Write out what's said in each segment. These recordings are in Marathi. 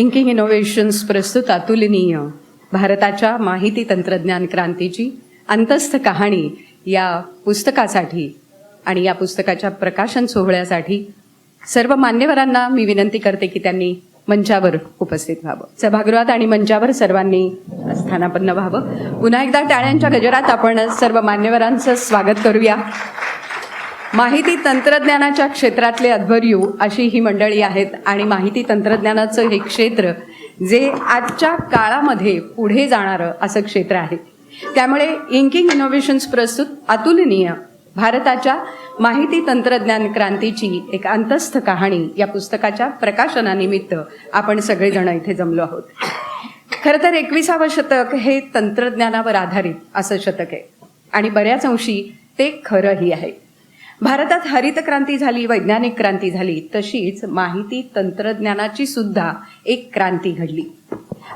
इंकिंग इनोव्हेशन्स प्रस्तुत अतुलनीय भारताच्या माहिती तंत्रज्ञान क्रांतीची अंतस्थ कहाणी या पुस्तकासाठी आणि या पुस्तकाच्या प्रकाशन सोहळ्यासाठी सर्व मान्यवरांना मी विनंती करते की त्यांनी मंचावर उपस्थित व्हावं. सभागृहात आणि मंचावर सर्वांनी स्थानापन्न व्हावं. पुन्हा एकदा टाळ्यांच्या गजरात आपण सर्व मान्यवरांचं स्वागत करूया. माहिती तंत्रज्ञानाच्या क्षेत्रातले अध्वर्यू अशी ही मंडळी आहेत आणि माहिती तंत्रज्ञानाचं हे क्षेत्र जे आजच्या काळामध्ये पुढे जाणारं असं क्षेत्र आहे. त्यामुळे इंकिंग इनोव्हेशन्स प्रस्तुत अतुलनीय भारताच्या माहिती तंत्रज्ञान क्रांतीची एक अंतस्थ कहाणी या पुस्तकाच्या प्रकाशनानिमित्त आपण सगळेजण इथे जमलो आहोत. खरं तर 21वं शतक हे तंत्रज्ञानावर आधारित असं शतक आहे आणि बऱ्याच अंशी ते खरंही आहे. भारतात हरित क्रांती झाली, वैज्ञानिक क्रांती झाली, तशीच माहिती तंत्रज्ञानाची सुद्धा एक क्रांती घडली.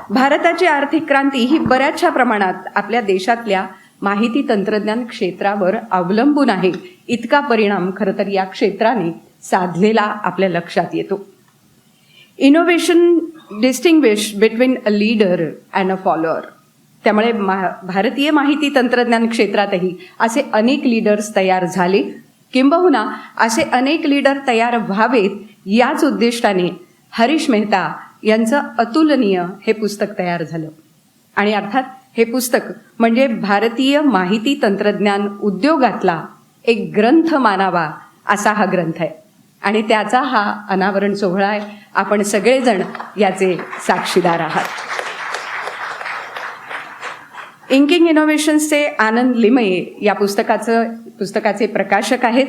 भारताची आर्थिक क्रांती ही बऱ्याचशा प्रमाणात आपल्या देशातल्या माहिती तंत्रज्ञान क्षेत्रावर अवलंबून आहे. इतका परिणाम खरं तर या क्षेत्राने साधलेला आपल्या लक्षात येतो. Innovation distinguish between a leader and a follower. त्यामुळे भारतीय माहिती तंत्रज्ञान क्षेत्रातही असे अनेक लीडर्स तयार झाले, किंबहुना असे अनेक लीडर तयार व्हावेत याच उद्दिष्टाने हरीश मेहता यांचं अतुलनीय हे पुस्तक तयार झालं. आणि अर्थात हे पुस्तक म्हणजे भारतीय माहिती तंत्रज्ञान उद्योगातला एक ग्रंथ मानावा असा हा ग्रंथ आहे आणि त्याचा हा अनावरण सोहळा आहे. आपण सगळेजण याचे साक्षीदार आहात. इंकिंग इनोव्हेशन्सचे आनंद लिमये या पुस्तकाचे प्रकाशक आहेत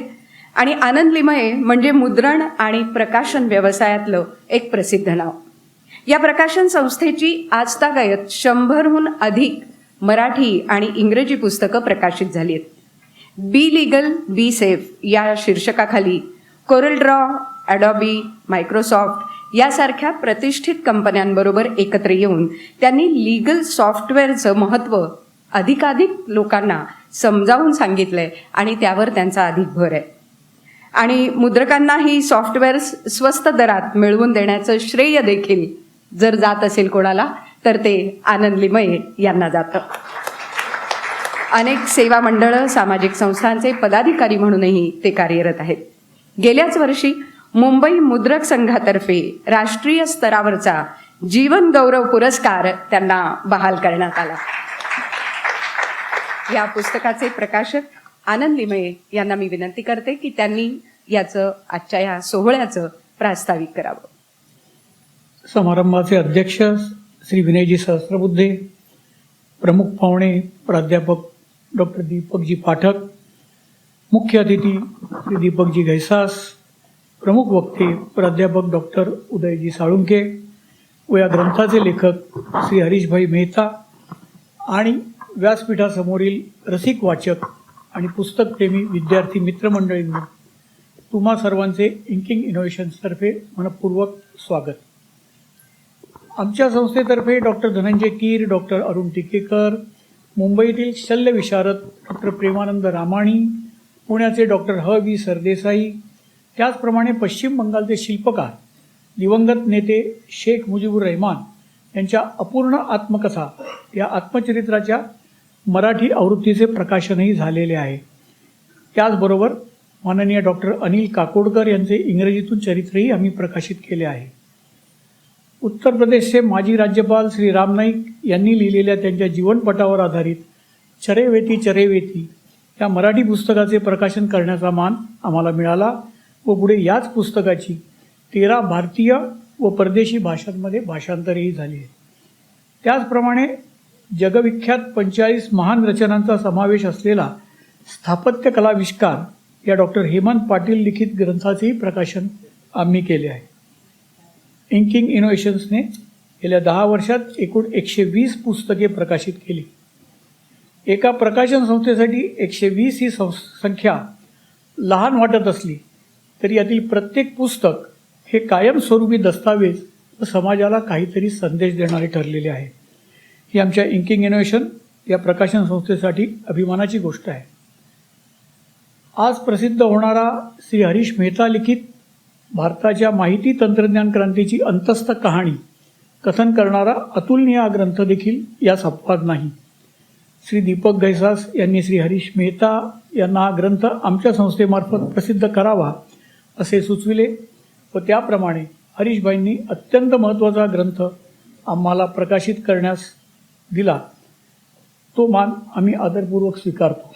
आणि आनंद लिमये म्हणजे मुद्रण आणि प्रकाशन व्यवसायातलं एक प्रसिद्ध नाव. या प्रकाशन संस्थेची आजतागायत 100हून अधिक मराठी आणि इंग्रजी पुस्तकं प्रकाशित झाली आहेत. बी लीगल बी सेफ या शीर्षकाखाली कोरल ड्रॉ, ॲडॉबी, मायक्रोसॉफ्ट यासारख्या प्रतिष्ठित कंपन्यांबरोबर एकत्र येऊन त्यांनी लीगल सॉफ्टवेअरचं महत्त्व अधिकाधिक लोकांना समजावून सांगितलंय आणि त्यावर त्यांचा अधिक भर आहे. आणि मुद्रकांना ही सॉफ्टवेअर स्वस्त दरात मिळवून देण्याचं श्रेय देखील जर जात असेल कोणाला तर ते आनंद लिमये यांना जातं. अनेक सेवा मंडळं, सामाजिक संस्थांचे पदाधिकारी म्हणूनही ते कार्यरत आहेत. गेल्याच वर्षी मुंबई मुद्रक संघातर्फे राष्ट्रीय स्तरावरचा जीवन गौरव पुरस्कार त्यांना बहाल करण्यात आला. या पुस्तकाचे प्रकाशक आनंद लिमये यांना मी विनंती करते की त्यांनी याचं आजच्या या सोहळ्याचं प्रास्ताविक करावं. समारंभाचे अध्यक्ष श्री विनयजी सहस्त्रबुद्धे, प्रमुख पाहुणे प्राध्यापक डॉक्टर दीपकजी पाठक, मुख्य अतिथी श्री दीपकजी घैसास, प्रमुख वक्ते प्राध्यापक डॉक्टर उदयजी साळुंके व या ग्रंथाचे लेखक श्री हरीशभाई मेहता आणि व्यासपीठासमोरील रसिक वाचक आणि पुस्तकप्रेमी विद्यार्थी मित्रमंडळींना तुम्हा सर्वांचे इंकिंग इनोव्हेशन्सतर्फे मनपूर्वक स्वागत. आमच्या संस्थेतर्फे डॉक्टर धनंजय कीर, डॉक्टर अरुण टिकेकर, मुंबईतील शल्यविशारद डॉक्टर प्रेमानंद रामाणी, पुण्याचे डॉक्टर ह.व्ही. सरदेसाई, त्याचप्रमाणे पश्चिम बंगालचे शिल्पकार दिवंगत नेते शेख मुजीबुर रहमान यांच्या अपूर्ण आत्मकथा या आत्मचरित्राच्या मराठी आवृत्तीचे प्रकाशनही झालेले आहे. त्याचबरोबर माननीय डॉक्टर अनिल काकोडकर यांचे इंग्रजीतून चरित्रही आम्ही प्रकाशित केले आहे. उत्तर प्रदेशचे माजी राज्यपाल श्री राम नाईक यांनी लिहिलेल्या त्यांच्या जीवनपटावर आधारित चरेवेती चरेवेती या मराठी पुस्तकाचे प्रकाशन करण्याचा मान आम्हाला मिळाला व पुढे याच पुस्तकाची 13 भारतीय व परदेशी भाषांमध्ये भाषांतरही झाली आहे. त्याचप्रमाणे जगविख्यात 45 महान रचनांचा समावेश असलेला स्थापत्य कलाविष्कार या डॉक्टर हेमंत पाटील लिखित ग्रंथाचेही प्रकाशन आम्ही केले आहे. इंकिंग इनोव्हेशन्सने गेल्या 10 वर्षात एकूण 120 पुस्तके प्रकाशित केली. एका प्रकाशन संस्थेसाठी 120 ही संख्या लहान वाटत असली तरी यातील प्रत्येक पुस्तक हे कायमस्वरूपी दस्तावेज व समाजाला काहीतरी संदेश देणारे ठरलेले आहे. ही आमच्या इंकिंग इनोव्हेशन या प्रकाशन संस्थेसाठी अभिमानाची गोष्ट आहे. आज प्रसिद्ध होणारा श्री हरीश मेहता लिखित भारताच्या माहिती तंत्रज्ञान क्रांतीची अंतस्थ कहाणी कथन करणारा अतुलनीय हा ग्रंथ देखील यास अपवाद नाही. श्री दीपक घैसास यांनी श्री हरीश मेहता यांना हा ग्रंथ आमच्या संस्थेमार्फत प्रसिद्ध करावा असे सुचविले व त्याप्रमाणे हरीशभाईंनी अत्यंत महत्त्वाचा ग्रंथ आम्हाला प्रकाशित करण्यास दिला. तो मान आम्ही आदरपूर्वक स्वीकारतो.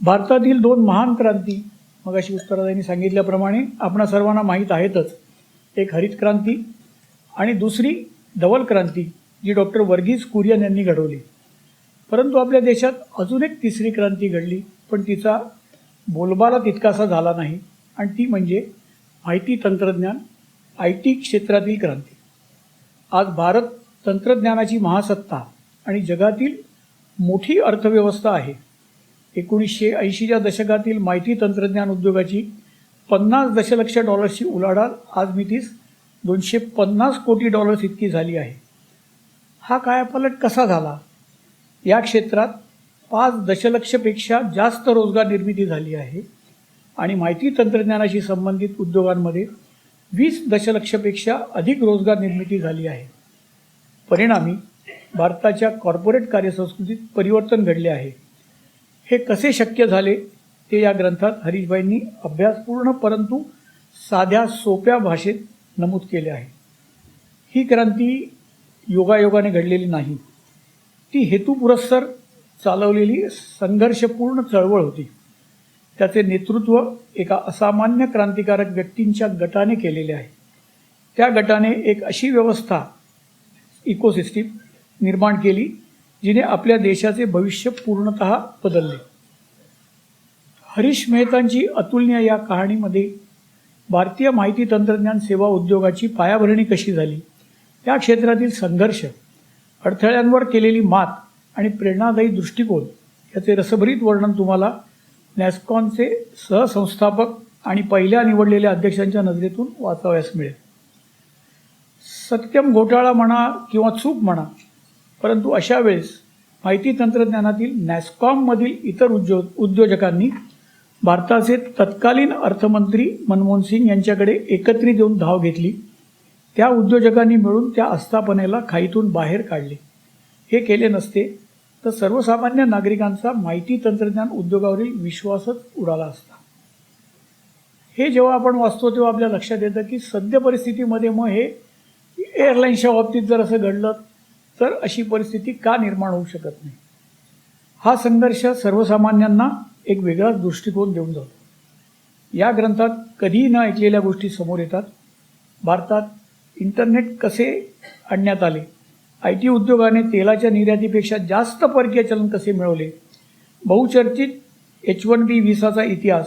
भारतातील 2 महान क्रांती मगाशी उत्तरादांनी सांगितल्याप्रमाणे आपणा सर्वांना माहीत आहेतच. एक हरित क्रांती आणि दुसरी धवल क्रांती जी डॉक्टर वर्गीस कुरियन यांनी घडवली. परंतु आपल्या देशात अजून एक तिसरी क्रांती घडली, पण तिचा बोलबाला तितकासा झाला नाही आणि ती म्हणजे माहिती तंत्रज्ञान IT क्षेत्रातील क्रांती. आज भारत तंत्रज्ञानाची महासत्ता आणि जगातील मोठी अर्थव्यवस्था आहे. 1980च्या दशकातील माहिती तंत्रज्ञान उद्योगाची $50 दशलक्ष उलाढाल आज मितीस $250 कोटी इतकी झाली आहे. हा कायापालट कसा झाला? या क्षेत्रात 5 दशलक्षपेक्षा जास्त रोजगार निर्मिती झाली आहे आणि माहिती तंत्रज्ञानाशी संबंधित उद्योगांमध्ये 20 दशलक्षपेक्षा अधिक रोजगार निर्मिती झाली आहे. परिणामी भारताच्या कॉर्पोरेट कार्यसंस्कृतीत परिवर्तन घडले आहे. हे कसे शक्य झाले ते या ग्रंथात हरीशभाईंनी अभ्यासपूर्ण परंतु साध्या सोप्या भाषेत नमूद केले आहे. ही क्रांती योगायोगाने घडलेली नाही. ती हेतुपुरस्सर चालवलेली संघर्षपूर्ण चळवळ होती. त्याचे नेतृत्व एका असामान्य क्रांतिकारक व्यक्तींच्या गटाने केलेले आहे. त्या गटाने एक अशी व्यवस्था इकोसिस्टीम निर्माण केली जिने आपल्या देशाचे भविष्य पूर्णतः बदलले. हरीश मेहतांची अतुलनीय या कहाणीमध्ये भारतीय माहिती तंत्रज्ञान सेवा उद्योगाची पायाभरणी कशी झाली, त्या क्षेत्रातील संघर्ष, अडथळ्यांवर केलेली मात आणि प्रेरणादायी दृष्टिकोन याचे रसभरीत वर्णन तुम्हाला नॅस्कॉनचे सहसंस्थापक आणि पहिल्या निवडलेल्या अध्यक्षांच्या नजरेतून वाचावयास मिळेल. सत्यम घोटाळा म्हणा किंवा चूक म्हणा, परंतु अशा वेळेस माहिती तंत्रज्ञानातील नॅस्कॉममधील इतर उद्योजकांनी भारताचे तत्कालीन अर्थमंत्री मनमोहन सिंग यांच्याकडे एकत्रित येऊन धाव घेतली. त्या उद्योजकांनी मिळून त्या आस्थापनेला खाईतून बाहेर काढले. हे केले नसते तर सर्वसामान्य नागरिकांचा माहिती तंत्रज्ञान उद्योगावरील विश्वासच उडाला असता. हे जेव्हा आपण वाचतो तेव्हा आपल्या लक्षात येतं की सद्य परिस्थितीमध्ये मग हे एअरलाईन्सच्या बाबतीत जर असं घडलं तर अशी परिस्थिती का निर्माण होऊ शकत नाही. हा संघर्ष सर्वसामान्यांना एक वेगळाच दृष्टिकोन देऊन जातो. या ग्रंथात कधीही न ऐकलेल्या गोष्टी समोर येतात. भारतात इंटरनेट कसे आणण्यात आले, IT उद्योगाने तेलाच्या निर्यातीपेक्षा जास्त परकीय चलन कसे मिळवले, बहुचर्चित H-1B व्हिसाचा इतिहास,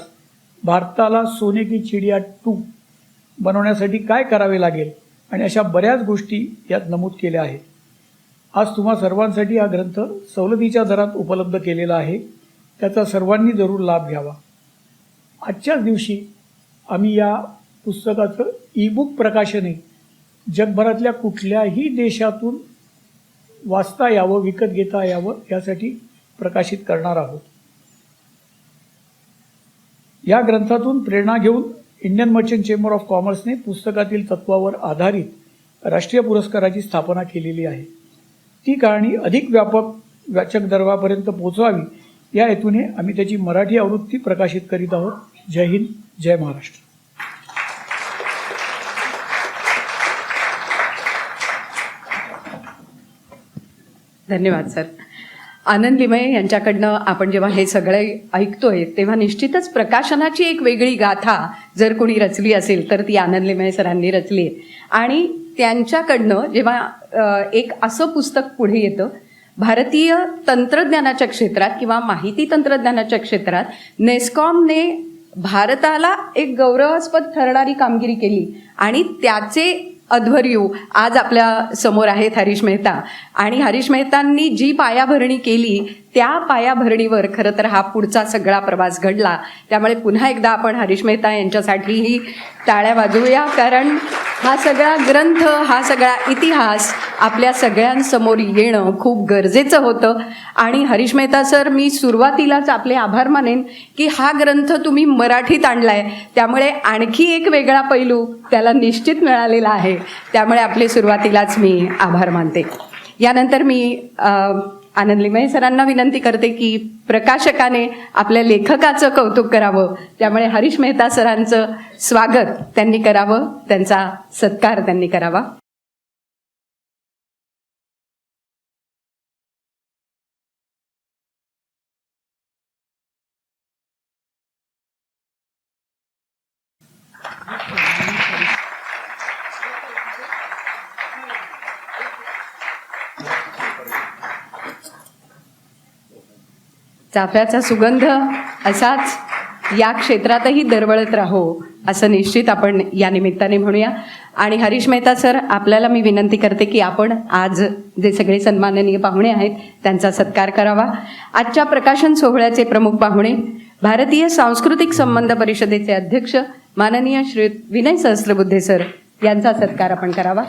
भारताला सोने की चिडिया 2 बनवण्यासाठी काय करावे लागेल आणि अशा बऱ्याच गोष्टी यात नमूद केल्या आहेत. आज तुम्हा सर्वांसाठी हा ग्रंथ सवलतीच्या दरात उपलब्ध केलेला आहे. त्याचा सर्वांनी जरूर लाभ घ्यावा. आजच्याच दिवशी आम्ही या पुस्तकाचं ईबुक प्रकाशने जगभरातल्या कुठल्याही देशातून वाचता यावं, विकत घेता यावं यासाठी प्रकाशित करणार आहोत. या ग्रंथातून प्रेरणा घेऊन इंडियन मर्चंट चेंबर ऑफ कॉमर्सने पुस्तकातील तत्वावर आधारित राष्ट्रीय पुरस्काराची स्थापना केलेली आहे. ती कहाणी अधिक व्यापक वाचक दर्जापर्यंत पोहोचवावी या हेतूने आम्ही त्याची मराठी आवृत्ती प्रकाशित करीत आहोत. जय हिंद, जय महाराष्ट्र. धन्यवाद सर. आनंद लिमये यांच्याकडनं आपण जेव्हा हे सगळे ऐकतोय तेव्हा निश्चितच प्रकाशनाची एक वेगळी गाथा जर कोणी रचली असेल तर ती आनंद लिमये सरांनी रचली आहे. आणि त्यांच्याकडनं जेव्हा एक असं पुस्तक पुढे येतं, भारतीय तंत्रज्ञानाच्या क्षेत्रात किंवा माहिती तंत्रज्ञानाच्या क्षेत्रात नेस्कॉमने भारताला एक गौरवास्पद ठरणारी कामगिरी केली आणि त्याचे अध्वर्यू आज आपल्या समोर आहेत हरीश मेहता. आणि हरीश मेहतांनी जी पायाभरणी केली त्या पायाभरणीवर खरं तर हा पुढचा सगळा प्रवास घडला. त्यामुळे पुन्हा एकदा आपण हरीश मेहता यांच्यासाठीही टाळ्या वाजवूया, कारण हा सगळा ग्रंथ, हा सगळा इतिहास आपल्या सगळ्यांसमोर येणं खूप गरजेचं होतं. आणि हरीश मेहता सर, मी सुरुवातीलाच आपले आभार मानेन की हा ग्रंथ तुम्ही मराठीत आणलाय, त्यामुळे आणखी एक वेगळा पैलू त्याला निश्चित मिळालेला आहे. त्यामुळे आपले सुरुवातीलाच मी आभार मानते. यानंतर मी आनंद लिमये सरांना विनंती करते की प्रकाशकाने आपल्या लेखकाचं कौतुक करावं. त्यामुळे हरीश मेहता सरांचं स्वागत त्यांनी करावं, त्यांचा सत्कार त्यांनी करावा. चाफ्याचा सुगंध असाच या क्षेत्रातही दरवळत राहो, असं निश्चित आपण या निमित्ताने म्हणूया. आणि हरीश मेहता सर, आपल्याला मी विनंती करते की आपण आज जे सगळे सन्माननीय पाहुणे आहेत त्यांचा सत्कार करावा. आजच्या प्रकाशन सोहळ्याचे प्रमुख पाहुणे भारतीय सांस्कृतिक संबंध परिषदेचे अध्यक्ष माननीय श्री विनय सहस्त्रबुद्धे सर यांचा सत्कार आपण करावा.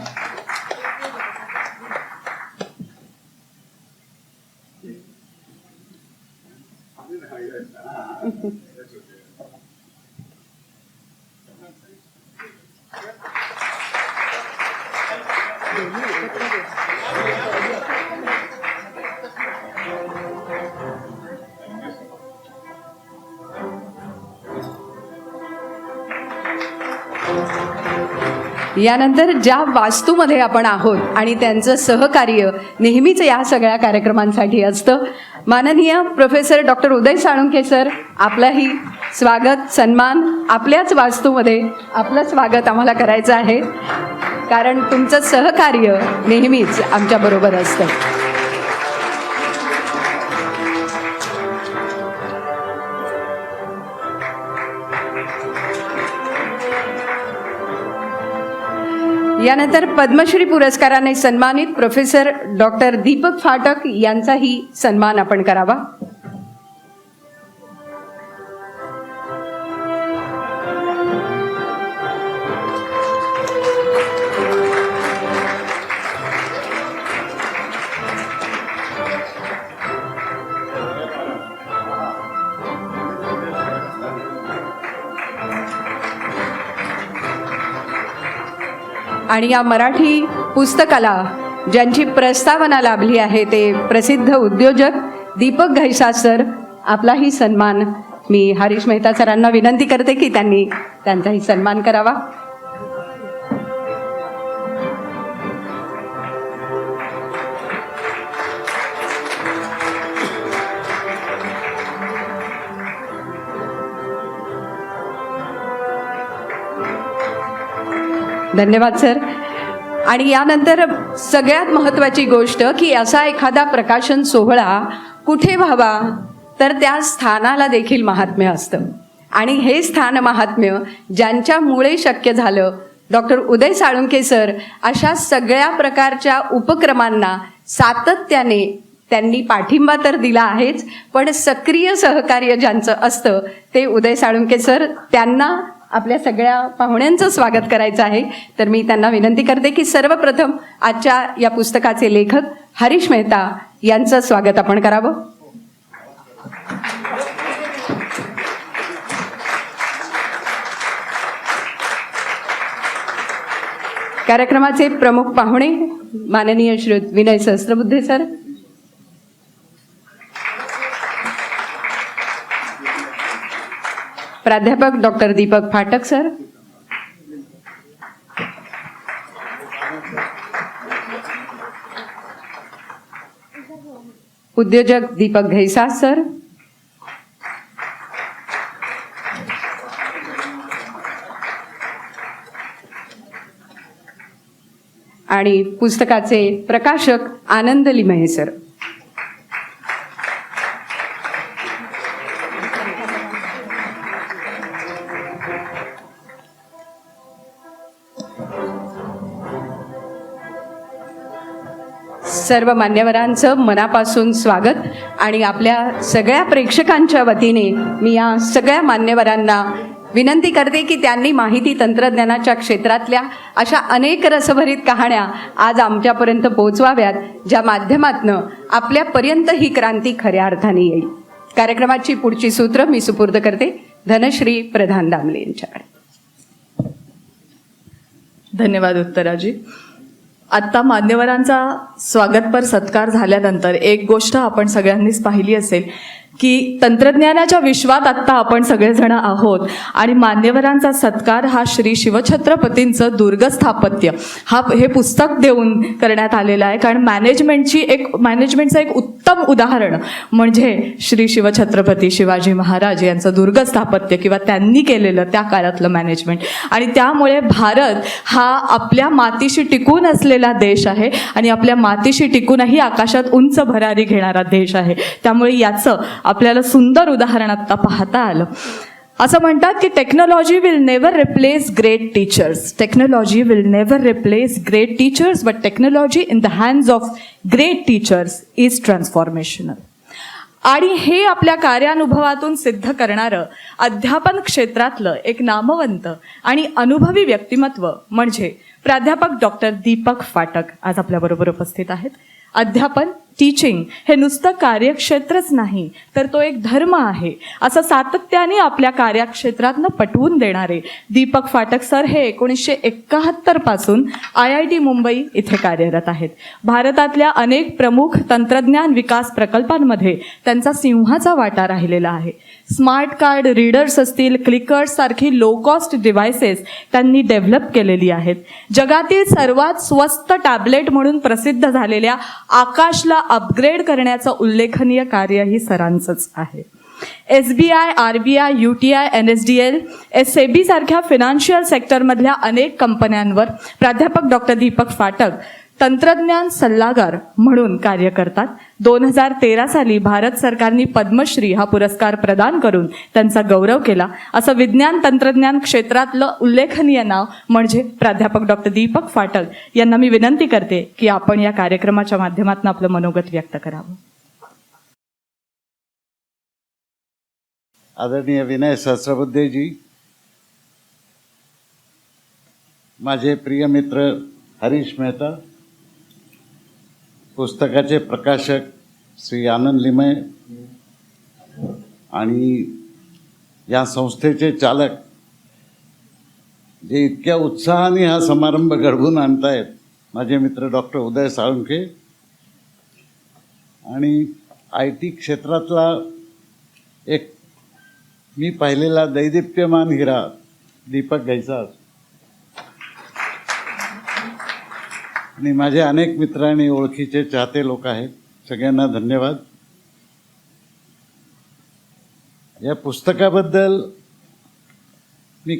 यानंतर ज्या वास्तूमध्ये आपण आहोत आणि त्यांचं सहकार्य नेहमीच या सगळ्या कार्यक्रमांसाठी असतं, माननीय प्रोफेसर डॉक्टर उदय साळुंखे सर, आपलंही स्वागत, सन्मान आपल्याच वास्तूमध्ये आपलं स्वागत आम्हाला करायचं आहे, कारण तुमचं सहकार्य नेहमीच आमच्याबरोबर असतं. यानंतर पद्मश्री पुरस्काराने सन्मानित प्रोफेसर डॉक्टर दीपक फाटक यांचाही सन्मान आपण करावा. आणि या मराठी पुस्तकाला ज्यांची प्रस्तावना लाभली आहे ते प्रसिद्ध उद्योजक दीपक घैसास सर, आपलाही सन्मान मी हरीश मेहता सरांना विनंती करते की त्यांनी त्यांचाही सन्मान करावा. धन्यवाद सर. आणि यानंतर सगळ्यात महत्त्वाची गोष्ट की असा एखादा प्रकाशन सोहळा कुठे व्हावा, तर त्या स्थानाला देखील महात्म्य असतं. आणि हे स्थान महात्म्य ज्यांच्यामुळे शक्य झालं, डॉक्टर उदय साळुंखे सर अशा सगळ्या प्रकारच्या उपक्रमांना सातत्याने त्यांनी पाठिंबा तर दिला आहेच, पण सक्रिय सहकार्य ज्यांचं असतं ते उदय साळुंखे सर. त्यांना आपल्या सगळ्या पाहुण्यांचं स्वागत करायचं आहे. तर मी त्यांना विनंती करते की सर्वप्रथम आजच्या या पुस्तकाचे लेखक हरीश मेहता यांचं स्वागत आपण करावं. कार्यक्रमाचे प्रमुख पाहुणे माननीय श्री विनय सहस्त्रबुद्धे सर, प्राध्यापक डॉक्टर दीपक फाटक सर, उद्योजक दीपक घैसास सर, आणि पुस्तकाचे प्रकाशक आनंद लिमये सर. सर्व मान्यवरांचं मनापासून स्वागत आणि आपल्या सगळ्या प्रेक्षकांच्या वतीने मी या सगळ्या मान्यवरांना विनंती करते की त्यांनी माहिती तंत्रज्ञानाच्या क्षेत्रातल्या अशा अनेक रसभरीत कहाण्या आज आमच्यापर्यंत पोहोचवाव्यात, ज्या माध्यमातनं आपल्यापर्यंत ही क्रांती खऱ्या अर्थाने येईल. कार्यक्रमाची पुढची सूत्र मी सुपूर्द करते धनश्री प्रधान दामले यांच्याकडे. धन्यवाद उत्तराजी. आत्ता मान्यवरांचा स्वागतपर सत्कार झाल्यानंतर एक गोष्ट आपण सगळ्यांनीच पाहिली असेल की तंत्रज्ञानाच्या विश्वात आत्ता आपण सगळेजण आहोत आणि मान्यवरांचा सत्कार हा श्री शिवछत्रपतींचं दुर्ग स्थापत्य हे पुस्तक देऊन करण्यात आलेलं आहे. कारण मॅनेजमेंटचं एक उत्तम उदाहरण म्हणजे श्री शिवछत्रपती शिवाजी महाराज यांचं दुर्ग स्थापत्य किंवा त्यांनी केलेलं त्या काळातलं मॅनेजमेंट. आणि त्यामुळे भारत हा आपल्या मातीशी टिकून असलेला देश आहे आणि आपल्या मातीशी टिकूनही आकाशात उंच भरारी घेणारा देश आहे. त्यामुळे याचं आपल्याला सुंदर उदाहरण आत्ता पाहता आलं. असं म्हणतात की technology will never replace great teachers. Technology will never replace great teachers, but technology in the hands of great teachers is transformational. आणि हे आपल्या कार्यानुभवातून सिद्ध करणारं अध्यापन क्षेत्रातलं एक नामवंत आणि अनुभवी व्यक्तिमत्व म्हणजे प्राध्यापक डॉक्टर दीपक फाटक आज आपल्याबरोबर उपस्थित आहेत. अध्यापन, टीचिंग हे नुसतं कार्यक्षेत्रच नाही तर तो एक धर्म आहे असं सातत्याने आपल्या कार्यक्षेत्रातनं पटवून देणारे दीपक फाटक सर हे 1971 पासून IIT मुंबई इथे कार्यरत आहेत. भारतातल्या अनेक प्रमुख तंत्रज्ञान विकास प्रकल्पांमध्ये त्यांचा सिंहाचा वाटा राहिलेला आहे. स्मार्ट कार्ड रीडर्स असतील, क्लिकर्स सारखी लो कॉस्ट डिव्हायसेस त्यांनी डेव्हलप केलेली आहेत. जगातील सर्वात स्वस्त टॅबलेट म्हणून प्रसिद्ध झालेल्या आकाशला अपग्रेड करण्याचं उल्लेखनीय कार्यही सरांचंच आहे. SBI, RBI, UTI, NSDL, SEBI सारख्या फिनान्शियल सेक्टरमधल्या अनेक कंपन्यांवर प्राध्यापक डॉक्टर दीपक फाटक तंत्रज्ञान सल्लागार म्हणून कार्य करतात. 2013 साली भारत सरकारने पद्मश्री हा पुरस्कार प्रदान करून त्यांचा गौरव केला. असं विज्ञान तंत्रज्ञान क्षेत्रातलं उल्लेखनीय नाव म्हणजे प्राध्यापक डॉक्टर दीपक फाटक यांना मी विनंती करते की आपण या कार्यक्रमाच्या माध्यमातून आपलं मनोगत व्यक्त करावं. आदरणीय विनय सहस्रबुद्धेजी, माझे प्रिय मित्र हरीश मेहता, पुस्तकाचे प्रकाशक श्री आनंद लिमये आणि या संस्थेचे चालक जे इतक्या उत्साहाने हा समारंभ घडवून आणतायत, माझे मित्र डॉक्टर उदय साळुंखे आणि IT क्षेत्रातला एक मी पाहिलेला दैदिप्यमान हिरा दीपक घैसास आणि माझे अनेक मित्र आणि ओळखीचे चाहते लोक आहेत, सगळ्यांना धन्यवाद. या पुस्तकाबद्दल मी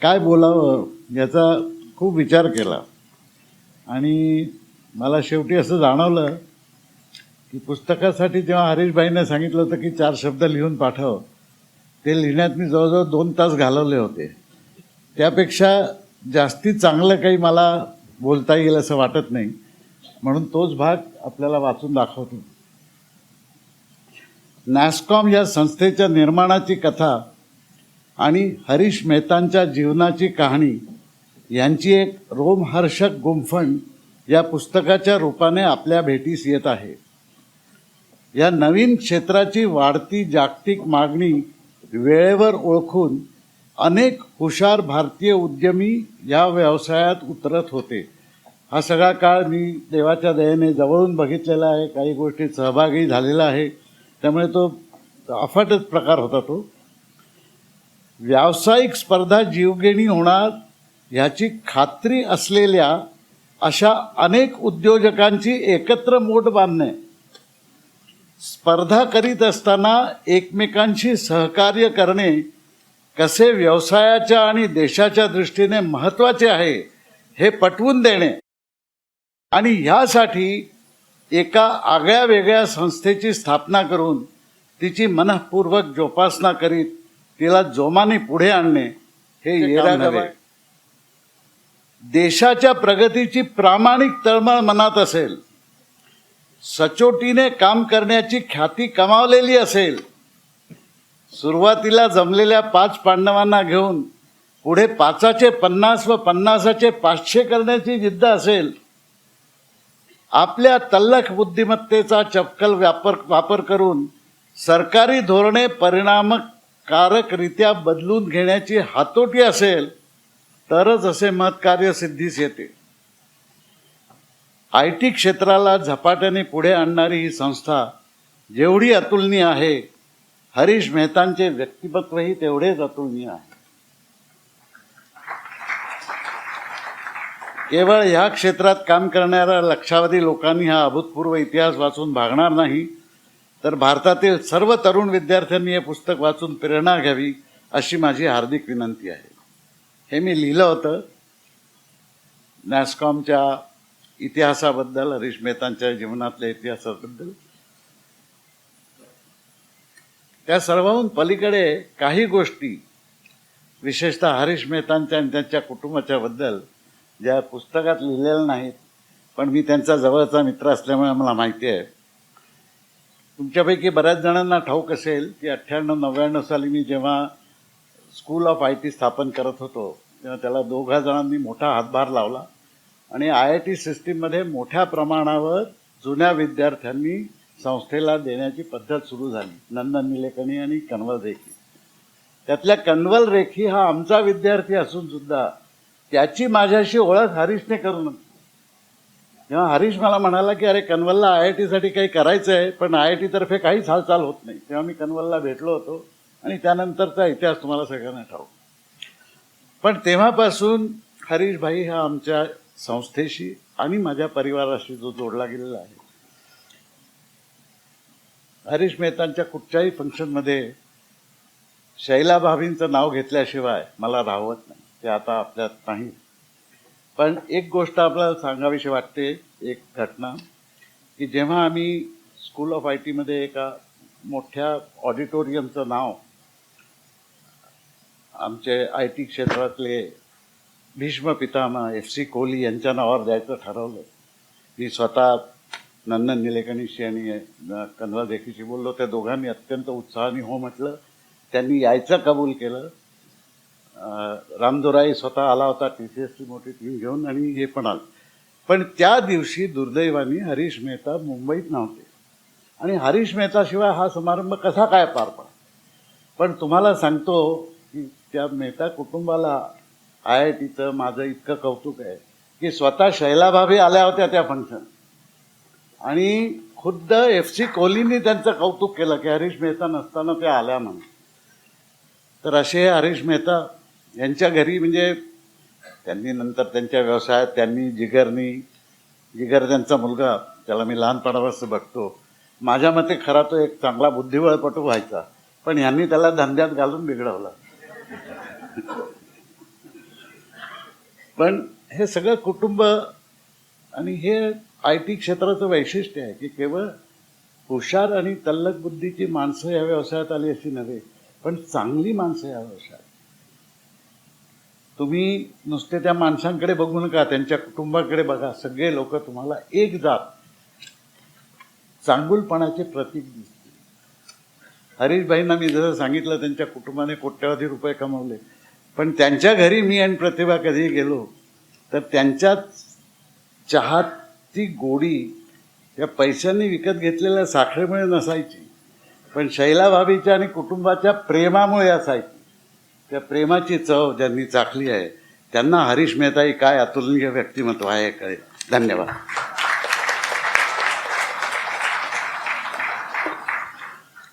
काय बोलावं याचा खूप विचार केला आणि मला शेवटी असं जाणवलं की पुस्तकासाठी जेव्हा हरीशभाईंना सांगितलं होतं की 4 शब्द लिहून पाठव, ते लिहिण्यात मी जवळजवळ 2 तास घालवले होते. त्यापेक्षा जास्ती चांगलं काही मला बोलता येईल असं वाटत नाही, म्हणून तोच भाग आपल्याला वाचून दाखवतो. नॅस्कॉम या संस्थेच्या निर्माणाची कथा आणि हरीश मेहतांच्या जीवनाची कहाणी यांची एक रोमहर्षक गुंफण या पुस्तकाच्या रूपाने आपल्या भेटीस येत आहे. या नवीन क्षेत्राची वाढती जागतिक मागणी वेळेवर ओळखून अनेक हुशार भारतीय उद्यमी या व्यवसायात उतरत होते. हा सगळा काळ मी देवाच्या दयेने जवळून बघितलेला आहे, काही गोष्टीत सहभागी झालेला आहे, त्यामुळे तो अफाटच प्रकार होता. तो व्यावसायिक स्पर्धा जीवघेणी होणार ह्याची खात्री असलेल्या अशा अनेक उद्योजकांची एकत्र मोठ बांधणे, स्पर्धा करीत असताना एकमेकांशी सहकार्य करणे कसे व्यवसायाच्या आणि देशाच्या दृष्टीने महत्त्वाचे आहे हे पटवून देणे आणि ह्यासाठी एका आगळ्या वेगळ्या संस्थेची स्थापना करून तिची मनःपूर्वक जोपासना करीत तिला जोमाने पुढे आणणे हे येरागब आहे. देशाच्या प्रगतीची प्रामाणिक तळमळ मनात असेल सचोटीने काम करण्याची ख्याती कमावलेली असेल, सुरुवातीला जमलेल्या 5 पांडवांना घेऊन पुढे 5चे 50 व 50चे 500 करण्याची जिद्द असेल, आपल्या तल्लख बुद्धिमत्तेचा चपखल वापर करून सरकारी धोरणे परिणामकारकरित्या बदलून घेण्याची हातोटी असेल, तरच असे महत्कार्य सिद्धीस येते. IT क्षेत्राला झपाट्याने पुढे आणणारी ही संस्था जेवढी अतुलनीय आहे, हरीश मेहतांचे व्यक्तिमत्वही तेवढेच अतुलनीय आहे. केवळ ह्या क्षेत्रात काम करणाऱ्या लक्षावधी लोकांनी हा अभूतपूर्व इतिहास वाचून भागणार नाही, तर भारतातील सर्व तरुण विद्यार्थ्यांनी हे पुस्तक वाचून प्रेरणा घ्यावी अशी माझी हार्दिक विनंती आहे. हे मी लिहिलं होतं नॅस्कॉमच्या इतिहासाबद्दल, हरीश मेहतांच्या जीवनातल्या इतिहासाबद्दल. त्या सर्वाहून पलीकडे काही गोष्टी, विशेषतः हरीश मेहतांच्या आणि त्यांच्या कुटुंबाच्या बद्दल, ज्या पुस्तकात लिहिलेल्या नाहीत, पण मी त्यांचा जवळचा मित्र असल्यामुळे मला माहिती आहे. तुमच्यापैकी बऱ्याच जणांना ठाऊक असेल की 98-99 साली मी जेव्हा स्कूल ऑफ IT स्थापन करत होतो, तेव्हा त्याला 2 जणांनी मोठा हातभार लावला आणि IIT सिस्टीममध्ये मोठ्या प्रमाणावर जुन्या विद्यार्थ्यांनी संस्थेला देण्याची पद्धत सुरू झाली. नंदन निलेकणी आणि कन्वल रेखी. त्यातल्या कन्वल रेखी हा आमचा विद्यार्थी असून सुद्धा त्याची माझ्याशी ओळख हरीशने करून. जेव्हा हरीश मला म्हणाला की अरे कन्वलला IIT साठी काही करायचं आहे, पण IIT तर्फे काहीच हालचाल होत नाही, तेव्हा मी कन्वलला भेटलो होतो आणि त्यानंतरचा इतिहास तुम्हाला सगळ्यांना ठाऊक. पण तेव्हापासून हरीश भाई हा आमच्या संस्थेशी आणि माझ्या परिवाराशी जो जोडला गेलेला आहे. हरीश मेहतांच्या कुठच्याही फंक्शनमध्ये शैला भाभींचं नाव घेतल्याशिवाय मला राहवत नाही. ते आता आपल्यात नाही. पण एक गोष्ट आपल्याला सांगावीशी वाटते, एक घटना, की जेव्हा आम्ही स्कूल ऑफ IT मध्ये एका मोठ्या ऑडिटोरियमचं नाव आमचे IT क्षेत्रातले भीष्म पितामह FC कोहली यांच्या नावावर द्यायचं ठरवलं. मी स्वतः नंदन निलेकणीशी आणि कन्वल रेखीशी बोललो. त्या दोघांनी अत्यंत उत्साहाने हो म्हटलं. त्यांनी यायचं कबूल केलं. रामदोराई स्वतः आला होता TCSची मोठी टीम घेऊन आणि हे पण आलं. पण त्या दिवशी दुर्दैवाने हरीश मेहता मुंबईत नव्हते आणि हरीश मेहताशिवाय हा समारंभ कसा काय पार पडला. पण तुम्हाला सांगतो की त्या मेहता कुटुंबाला IITचं माझं इतकं कौतुक आहे की स्वतः शैला भाभी आल्या होत्या त्या फंक्शन आणि खुद्द FC कोहलींनी त्यांचं कौतुक केलं की हरीश मेहता नसताना त्या आल्या म्हणून. तर असे हरीश मेहता यांच्या घरी, म्हणजे त्यांनी नंतर त्यांच्या व्यवसायात त्यांनी जिगर त्यांचा मुलगा, त्याला मी लहानपणापासून बघतो, माझ्या मते खरा तो एक चांगला बुद्धिबळपटू व्हायचा, पण यांनी त्याला धंद्यात घालून बिघडवलं. पण हे सगळं कुटुंब आणि हे IT क्षेत्राचं वैशिष्ट्य आहे की केवळ हुशार आणि तल्लख बुद्धीची माणसं या व्यवसायात आली अशी नव्हे, पण चांगली माणसं या व्यवसायात. तुम्ही नुसते त्या माणसांकडे बघू नका, त्यांच्या कुटुंबाकडे बघा. सगळे लोक तुम्हाला एक जात चांगुलपणाचे प्रतीक दिसतील. हरीशभाईंना मी जसं सांगितलं त्यांच्या कुटुंबाने कोट्यवधी रुपये कमवले, पण त्यांच्या घरी मी आणि प्रतिभा कधी गेलो तर त्यांच्या चहाची गोडी या पैशांनी विकत घेतलेल्या साखरेमुळे नसायची, पण शैला भाभीच्या आणि कुटुंबाच्या प्रेमामुळे असायची. त्या प्रेमाची चव ज्यांनी चाखली आहे त्यांना हरीश मेहता ही काय अतुलनीय व्यक्तिमत्व आहे कळेल. धन्यवाद.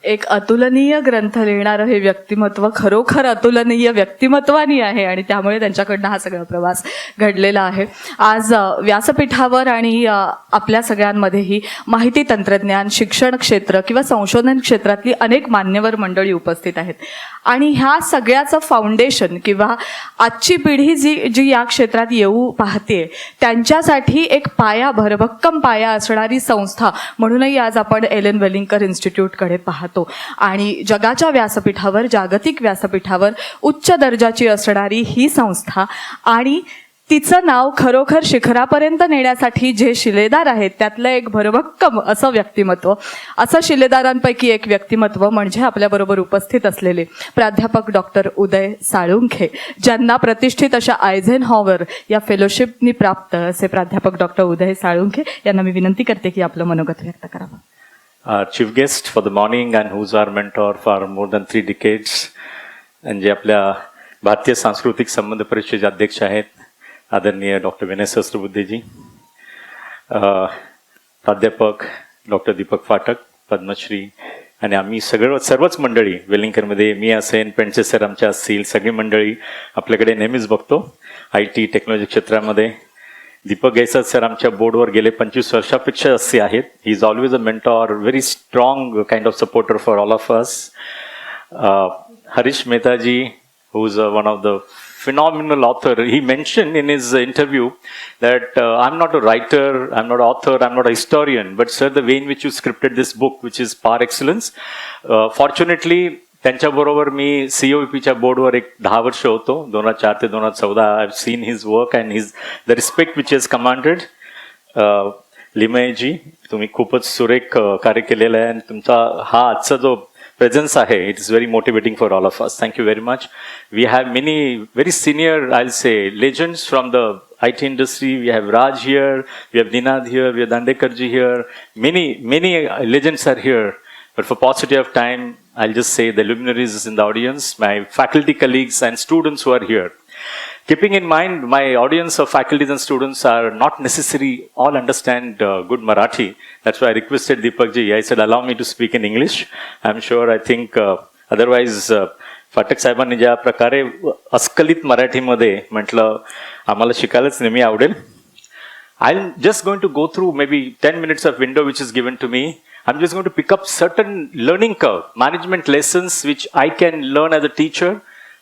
एक अतुलनीय ग्रंथ लिहिणारं हे व्यक्तिमत्व खरोखर अतुलनीय व्यक्तिमत्वानी आहे आणि त्यामुळे त्यांच्याकडनं हा सगळा प्रवास घडलेला आहे. आज व्यासपीठावर आणि आपल्या सगळ्यांमध्येही माहिती तंत्रज्ञान, शिक्षण क्षेत्र किंवा संशोधन क्षेत्रातली अनेक मान्यवर मंडळी उपस्थित आहेत आणि ह्या सगळ्याचं फाउंडेशन किंवा आजची पिढी जी या क्षेत्रात येऊ पाहते त्यांच्यासाठी एक पाया, भरभक्कम पाया असणारी संस्था म्हणूनही आज आपण एलन वेलिंगकर इन्स्टिट्यूटकडे पाहतो आणि जगाच्या व्यासपीठावर, जागतिक व्यासपीठावर उच्च दर्जाची असणारी ही संस्था आणि तिचं नाव खरोखर शिखरापर्यंत नेण्यासाठी जे शिलेदार आहेत त्यातलं एक भरभक्कम असं व्यक्तिमत्व, असं शिलेदारांपैकी एक व्यक्तिमत्व म्हणजे आपल्याबरोबर उपस्थित असलेले प्राध्यापक डॉक्टर उदय साळुंखे, ज्यांना प्रतिष्ठित अशा आयझेनहॉवर या फेलोशिपनी प्राप्त असे प्राध्यापक डॉक्टर उदय साळुंखे यांना मी विनंती करते की आपलं मनोगत व्यक्त करावं. Chief guest for the morning and who's our mentor for more than 3 decades and जे आपल्या भारतीय सांस्कृतिक संबंध परिषदेचे अध्यक्ष आहेत आदरणीय डॉक्टर विनय सहस्त्रबुद्धेजी, प्राध्यापक डॉक्टर दीपक फाटक पद्मश्री, आणि आम्ही सर्वच मंडळी वेलिंगकरमध्ये मी असेन, पेंडसे सर आमच्या असतील, सगळी मंडळी आपल्याकडे नेहमीच बघतो IT टेक्नॉलॉजी क्षेत्रामध्ये. दीपक गैसास सर आमच्या बोर्डवर गेले 25 वर्षापेक्षा जास्ती आहेत. He is always a mentor, very strong kind of supporter for all of us. Harish Mehta ji, who is one of the phenomenal author. He mentioned in his interview that I'm not a writer, I'm not an author, I'm not a historian, but sir, the way in which you scripted this book, which is par excellence. Fortunately, त्यांच्याबरोबर मी COEPच्या बोर्डवर एक 10 वर्ष होतो, 2004 ते 2014. I have seen his work and his the respect which is commanded. लिमयजी, तुम्ही खूपच सुरेख कार्य केलेलं आहे आणि तुमचा हा आजचा जो presence आहे, it is very motivating for all of us. Thank you very much. We have many very senior, I'll say, legends from the IT industry. We have Raj here, we have Ninad here, we have Dandekarji here. Many legends are here. But for paucity of time, I'll just say the luminaries in the audience, my faculty colleagues and students who are here. Keeping in mind, my audience of faculties and students are not necessarily all understand good Marathi. That's why I requested Deepakji. I said, allow me to speak in English. I'm sure, I think, otherwise, फाटक साहेबांनी ज्या प्रकारे अस्खलित मराठीमध्ये म्हटलं, आम्हाला शिकायलाच नेहमी आवडेल. I'm just going to go through maybe 10 minutes of window which is given to me. I'm just going to pick up certain learning curve, management lessons which I can learn as a teacher